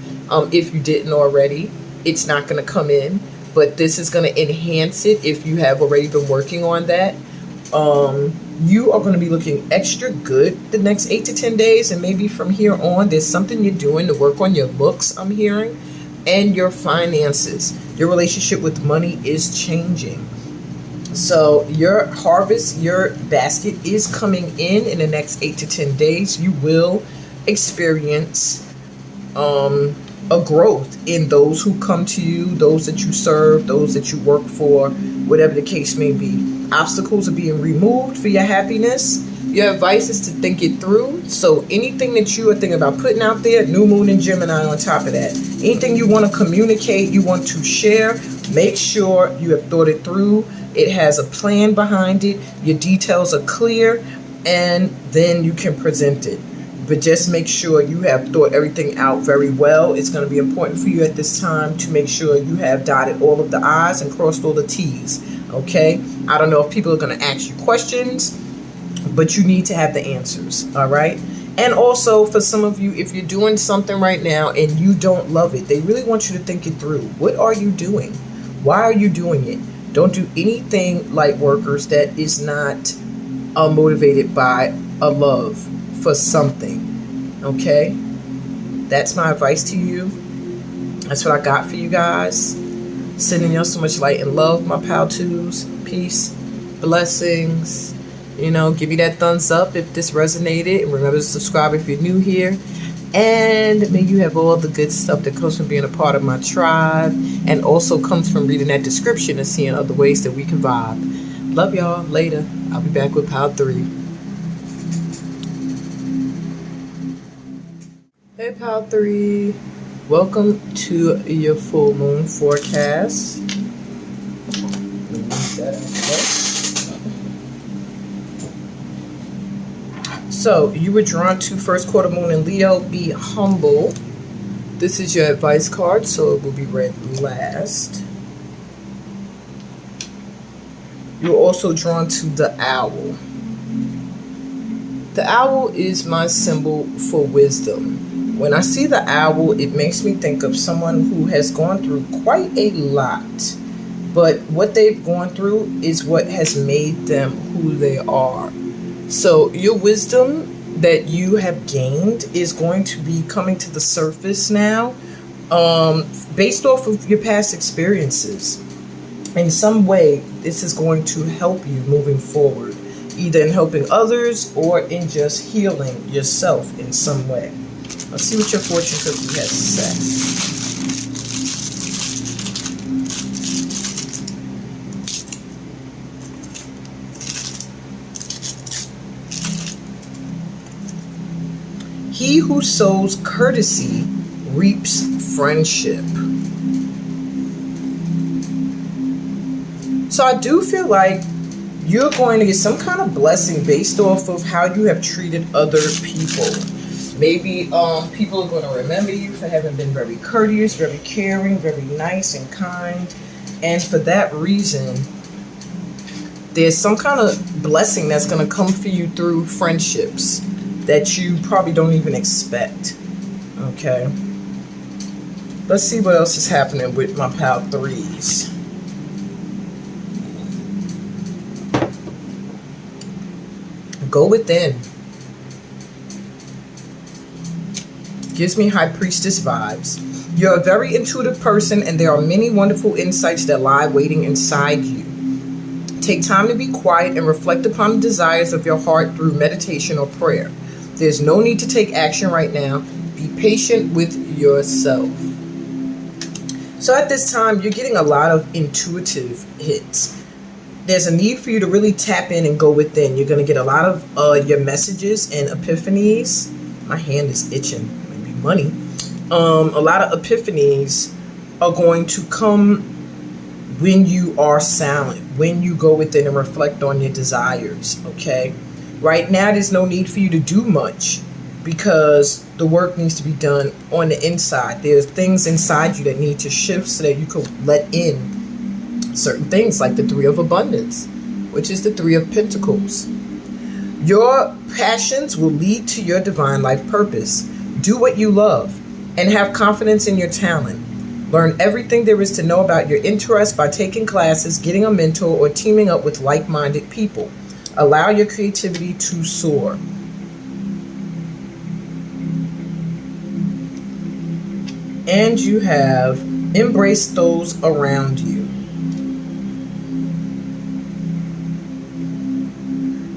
If you didn't already, it's not going to come in. But this is going to enhance it if you have already been working on that. You are going to be looking extra good the next 8 to 10 days. And maybe from here on, there's something you're doing to work on your looks, I'm hearing, and your finances. Your relationship with money is changing. So your harvest, your basket is coming in the next 8 to 10 days. You will experience a growth in those who come to you, those that you serve, those that you work for, whatever the case may be. Obstacles are being removed for your happiness. Your advice is to think it through. So anything that you are thinking about putting out there, new moon in Gemini on top of that. Anything you want to communicate, you want to share, make sure you have thought it through. It has a plan behind it. Your details are clear, and then you can present it. But just make sure you have thought everything out very well. It's going to be important for you at this time to make sure you have dotted all of the I's and crossed all the T's. Okay? I don't know if people are going to ask you questions, but you need to have the answers. All right? And also, for some of you, if you're doing something right now and you don't love it, they really want you to think it through. What are you doing? Why are you doing it? Don't do anything, light workers, that is not motivated by a love for something. Okay? That's my advice to you. That's what I got for you guys. Sending y'all so much light and love, my pal twos. Peace, blessings. You know, give me that thumbs up if this resonated. And remember to subscribe if you're new here. And may you have all the good stuff that comes from being a part of my tribe. And also comes from reading that description and seeing other ways that we can vibe. Love y'all. Later. I'll be back with pile 3. Hey, pile 3. Welcome to your full moon forecast. So, you were drawn to first quarter moon in Leo. Be humble. This is your advice card, so it will be read last. You're also drawn to the owl. The owl is my symbol for wisdom. When I see the owl, it makes me think of someone who has gone through quite a lot. But what they've gone through is what has made them who they are. So your wisdom that you have gained is going to be coming to the surface now, based off of your past experiences. In some way, this is going to help you moving forward, either in helping others or in just healing yourself in some way. Let's see what your fortune cookie has to say. He who sows courtesy reaps friendship. So I do feel like you're going to get some kind of blessing based off of how you have treated other people. Maybe people are going to remember you for having been very courteous, very caring, very nice and kind. And for that reason, there's some kind of blessing that's going to come for you through friendships that you probably don't even expect. Okay. Let's see what else is happening with my pile 3s. Go within. Gives me High Priestess vibes. You're a very intuitive person, and there are many wonderful insights that lie waiting inside you. Take time to be quiet and reflect upon the desires of your heart through meditation or prayer. There's no need to take action right now. Be patient with yourself. So at this time, you're getting a lot of intuitive hits. There's a need for you to really tap in and go within. You're going to get a lot of your messages and epiphanies. My hand is itching. Maybe money. A lot of epiphanies are going to come when you are silent, when you go within and reflect on your desires, okay? Right now, there's no need for you to do much because the work needs to be done on the inside. There's things inside you that need to shift so that you can let in certain things, like the 3 of Abundance, which is the 3 of Pentacles. Your passions will lead to your divine life purpose. Do what you love and have confidence in your talent. Learn everything there is to know about your interests by taking classes, getting a mentor, or teaming up with like-minded people. Allow your creativity to soar. And you have embraced those around you.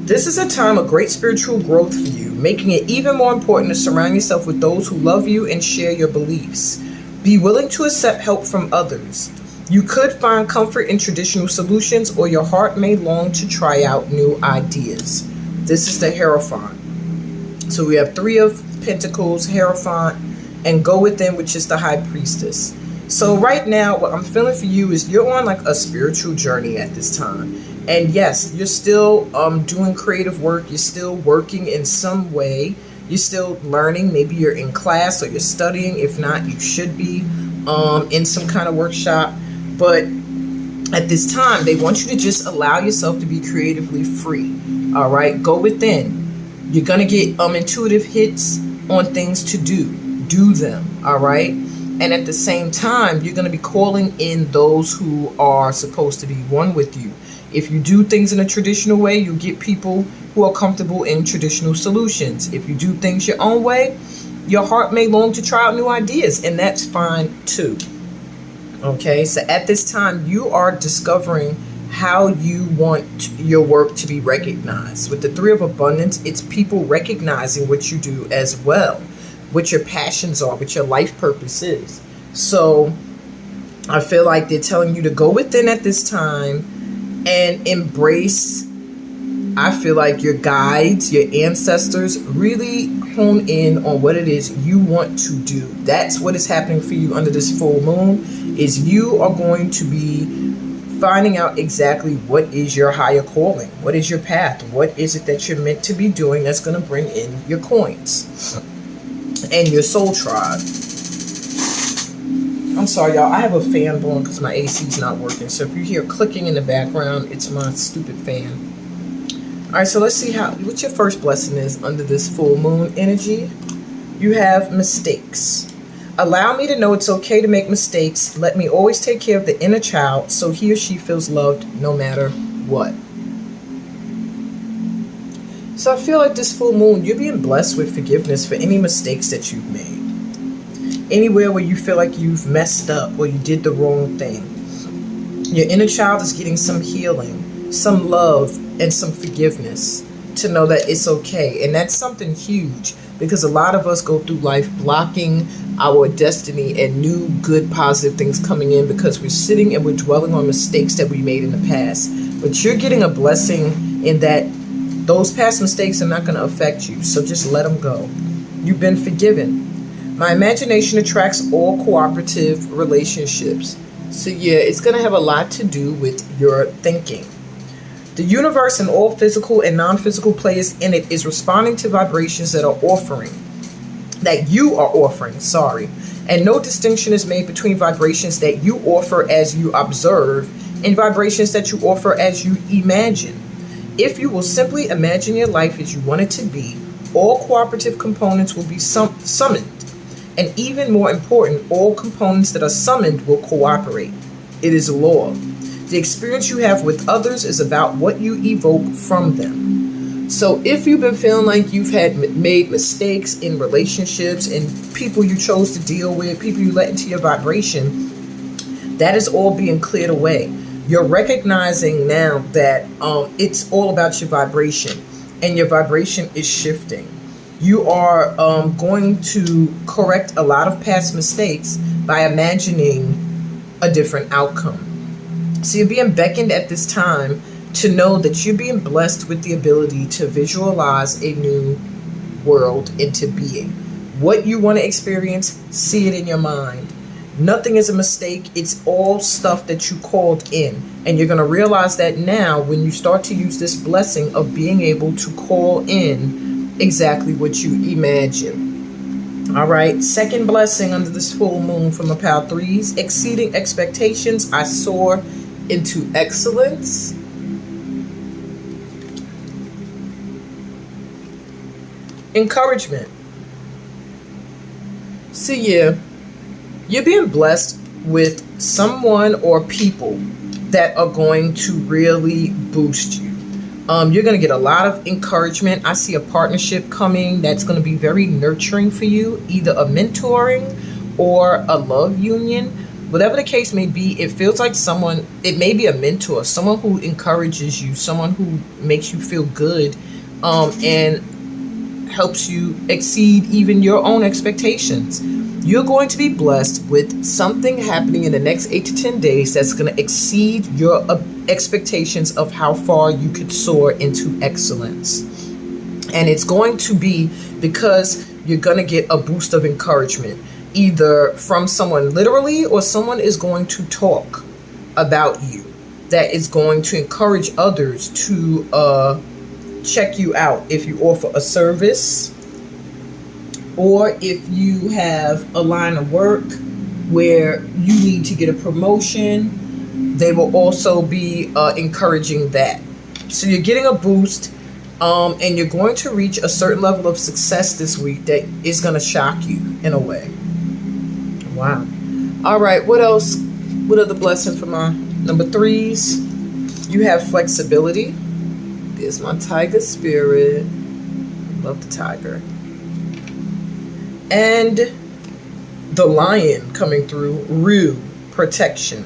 This is a time of great spiritual growth for you, making it even more important to surround yourself with those who love you and share your beliefs. Be willing to accept help from others. You could find comfort in traditional solutions, or your heart may long to try out new ideas. This is the Hierophant. So we have 3 of Pentacles, Hierophant, and go within, which is the High Priestess. So right now, what I'm feeling for you is you're on like a spiritual journey at this time. And yes, you're still doing creative work. You're still working in some way. You're still learning. Maybe you're in class or you're studying. If not, you should be in some kind of workshop. But at this time, they want you to just allow yourself to be creatively free. All right, go within. You're going to get intuitive hits on things to do. Do them. All right. And at the same time, you're going to be calling in those who are supposed to be one with you. If you do things in a traditional way, you get people who are comfortable in traditional solutions. If you do things your own way, your heart may long to try out new ideas, and that's fine too. Okay, so at this time, you are discovering how you want your work to be recognized. With the 3 of Abundance, it's people recognizing what you do as well, what your passions are, what your life purpose is. So I feel like they're telling you to go within at this time and embrace, I feel like, your guides, your ancestors. Really hone in on what it is you want to do. That's what is happening for you under this full moon, is you are going to be finding out exactly what is your higher calling. What is your path? What is it that you're meant to be doing that's going to bring in your coins and your soul tribe. I'm sorry, y'all. I have a fan blowing because my AC is not working. So if you hear clicking in the background, it's my stupid fan. All right, so let's see what your first blessing is under this full moon energy. You have mistakes. Allow me to know it's okay to make mistakes. Let me always take care of the inner child so he or she feels loved no matter what. So I feel like this full moon, you're being blessed with forgiveness for any mistakes that you've made. Anywhere where you feel like you've messed up or you did the wrong thing. Your inner child is getting some healing, some love, and some forgiveness to know that it's okay. And that's something huge, because a lot of us go through life blocking our destiny and new, good, positive things coming in because we're sitting and we're dwelling on mistakes that we made in the past. But you're getting a blessing in that those past mistakes are not going to affect you. So just let them go. You've been forgiven. My imagination attracts all cooperative relationships. So yeah, it's going to have a lot to do with your thinking. The universe and all physical and non-physical players in it is responding to vibrations that you are offering, sorry. And no distinction is made between vibrations that you offer as you observe and vibrations that you offer as you imagine. If you will simply imagine your life as you want it to be, all cooperative components will be summoned. And even more important, all components that are summoned will cooperate. It is a law. The experience you have with others is about what you evoke from them. So if you've been feeling like you've made mistakes in relationships and people you chose to deal with, people you let into your vibration, that is all being cleared away. You're recognizing now that it's all about your vibration, and your vibration is shifting. You are going to correct a lot of past mistakes by imagining a different outcome. So you're being beckoned at this time to know that you're being blessed with the ability to visualize a new world into being. What you want to experience, see it in your mind. Nothing is a mistake. It's all stuff that you called in. And you're going to realize that now when you start to use this blessing of being able to call in exactly what you imagine. All right. Second blessing under this full moon from the Pile Threes. Exceeding expectations, I soar into excellence. Encouragement. See, you're being blessed with someone or people that are going to really boost you. You're going to get a lot of encouragement. I see a partnership coming that's going to be very nurturing for you, either a mentoring or a love union. Whatever the case may be, it feels like it may be a mentor, someone who encourages you, someone who makes you feel good, and helps you exceed even your own expectations. You're going to be blessed with something happening in the next 8 to 10 days that's going to exceed your expectations of how far you could soar into excellence. And it's going to be because you're going to get a boost of encouragement, either from someone literally, or someone is going to talk about you that is going to encourage others to check you out if you offer a service, or if you have a line of work where you need to get a promotion. They will also be encouraging that. So you're getting a boost, and you're going to reach a certain level of success this week that is going to shock you in a way. Wow. All right, what else? What are the blessings for my number threes? You have flexibility. There's my tiger spirit. Love the tiger. And the lion coming through. Rue, protection.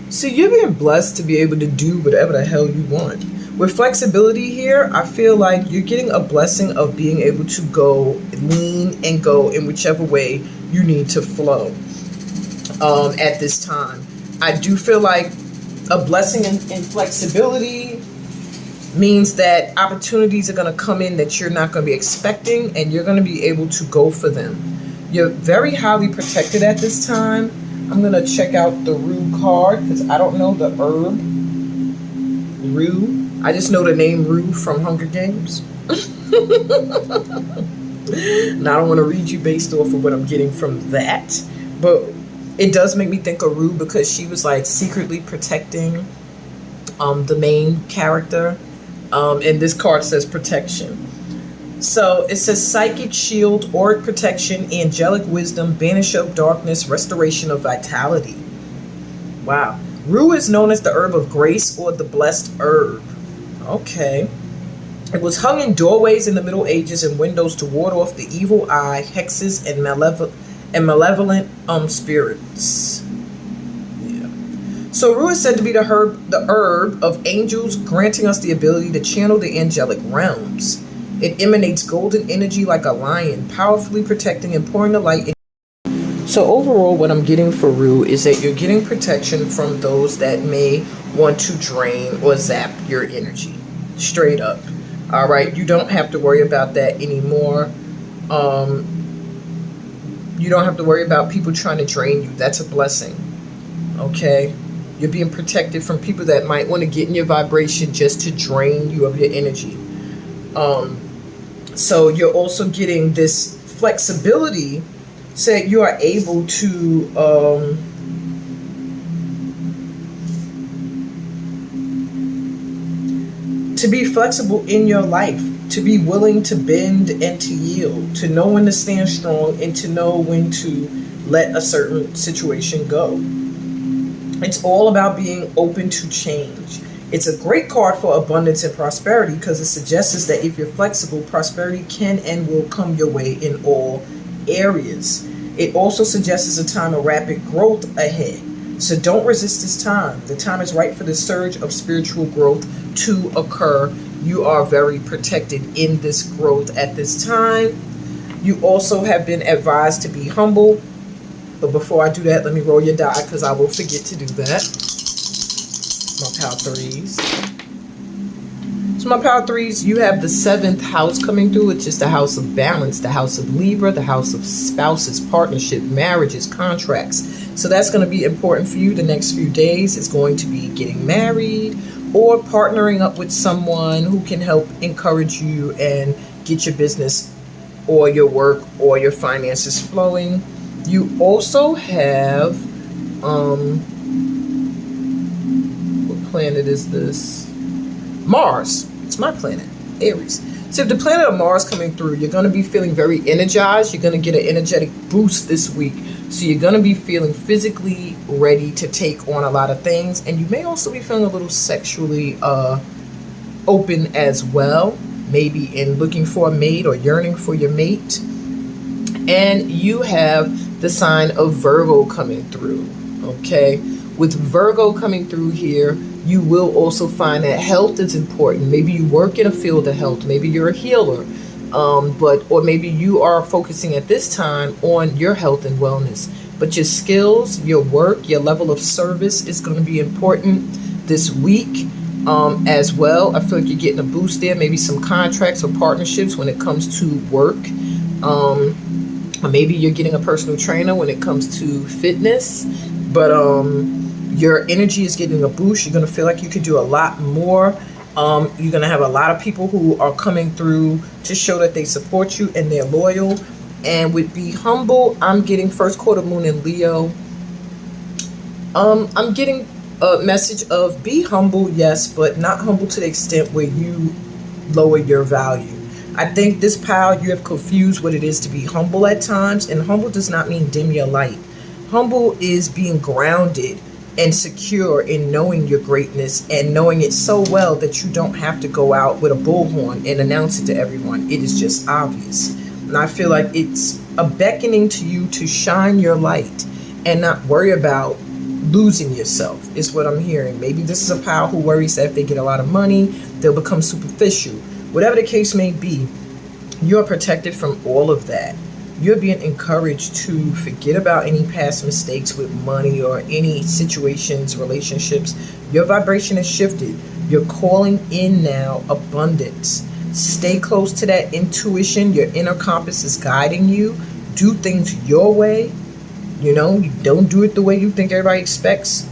So you're being blessed to be able to do whatever the hell you want. With flexibility here, I feel like you're getting a blessing of being able to lean and go in whichever way you need to flow at this time. I do feel like a blessing in flexibility means that opportunities are going to come in that you're not going to be expecting, and you're going to be able to go for them. You're very highly protected at this time. I'm going to check out the Rue card because I don't know the herb. Rue. I just know the name Rue from Hunger Games. And I don't want to read you based off of what I'm getting from that. But it does make me think of Rue because she was like secretly protecting the main character. And this card says protection. So it says psychic shield, auric protection, angelic wisdom, banish of darkness, restoration of vitality. Wow. Rue is known as the herb of grace or the blessed herb. Okay. It was hung in doorways in the Middle Ages and windows to ward off the evil eye, hexes, and malevolent spirits. Yeah. So Rue is said to be the herb of angels, granting us the ability to channel the angelic realms. It emanates golden energy like a lion, powerfully protecting and pouring the light in. So overall, what I'm getting for Rue is that you're getting protection from those that may want to drain or zap your energy. Straight up. All right. You don't have to worry about that anymore. You don't have to worry about people trying to drain you. That's a blessing. Okay. You're being protected from people that might want to get in your vibration just to drain you of your energy. So you're also getting this flexibility so that you are able to be flexible in your life, to be willing to bend and to yield, to know when to stand strong and to know when to let a certain situation go. It's all about being open to change. It's a great card for abundance and prosperity because it suggests that if you're flexible, prosperity can and will come your way in all areas. It also suggests a time of rapid growth ahead. So don't resist this time. The time is right for the surge of spiritual growth to occur. You are very protected in this growth at this time. You also have been advised to be humble. But before I do that, let me roll your die because I will forget to do that. My power threes. So my power threes, you have the 7th house coming through, which is the house of balance, the house of Libra, the house of spouses, partnership, marriages, contracts. So that's going to be important for you the next few days. It's going to be getting married or partnering up with someone who can help encourage you and get your business or your work or your finances flowing. You also have, what planet is this? Mars. It's my planet, Aries. So if the planet of Mars coming through, you're going to be feeling very energized. You're going to get an energetic boost this week. So you're going to be feeling physically ready to take on a lot of things. And you may also be feeling a little sexually open as well. Maybe in looking for a mate or yearning for your mate. And you have the sign of Virgo coming through. Okay. With Virgo coming through here, you will also find that health is important. Maybe you work in a field of health. Maybe you're a healer. Or maybe you are focusing at this time on your health and wellness. But your skills, your work, your level of service is going to be important this week as well. I feel like you're getting a boost there. Maybe some contracts or partnerships when it comes to work. Or maybe you're getting a personal trainer when it comes to fitness. But your energy is getting a boost. You're going to feel like you could do a lot more. You're going to have a lot of people who are coming through to show that they support you and they're loyal. And with be humble, I'm getting first quarter moon in Leo. I'm getting a message of be humble, yes, but not humble to the extent where you lower your value. I think this pile, you have confused what it is to be humble at times. And humble does not mean dim your light. Humble is being grounded and secure in knowing your greatness and knowing it so well that you don't have to go out with a bullhorn and announce it to everyone. It is just obvious. And I feel like it's a beckoning to you to shine your light and not worry about losing yourself is what I'm hearing. Maybe this is a pal who worries that if they get a lot of money, they'll become superficial. Whatever the case may be, you're protected from all of that. You're being encouraged to forget about any past mistakes with money or any situations, relationships. Your vibration has shifted. You're calling in now abundance. Stay close to that intuition. Your inner compass is guiding you. Do things your way. You don't do it the way you think everybody expects.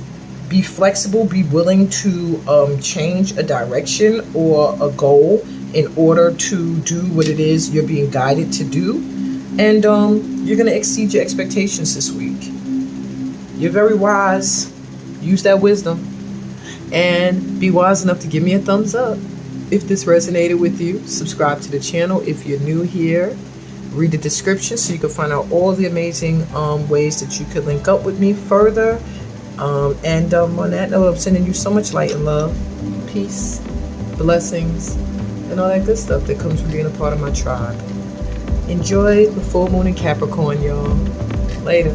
Be flexible. Be willing to change a direction or a goal in order to do what it is you're being guided to do. And you're going to exceed your expectations this week. You're very wise. Use that wisdom. And be wise enough to give me a thumbs up if this resonated with you. Subscribe to the channel if you're new here. Read the description so you can find out all the amazing ways that you could link up with me further. And on that note, I'm sending you so much light and love, peace, blessings, and all that good stuff that comes from being a part of my tribe. Enjoy the full moon in Capricorn, y'all. Later.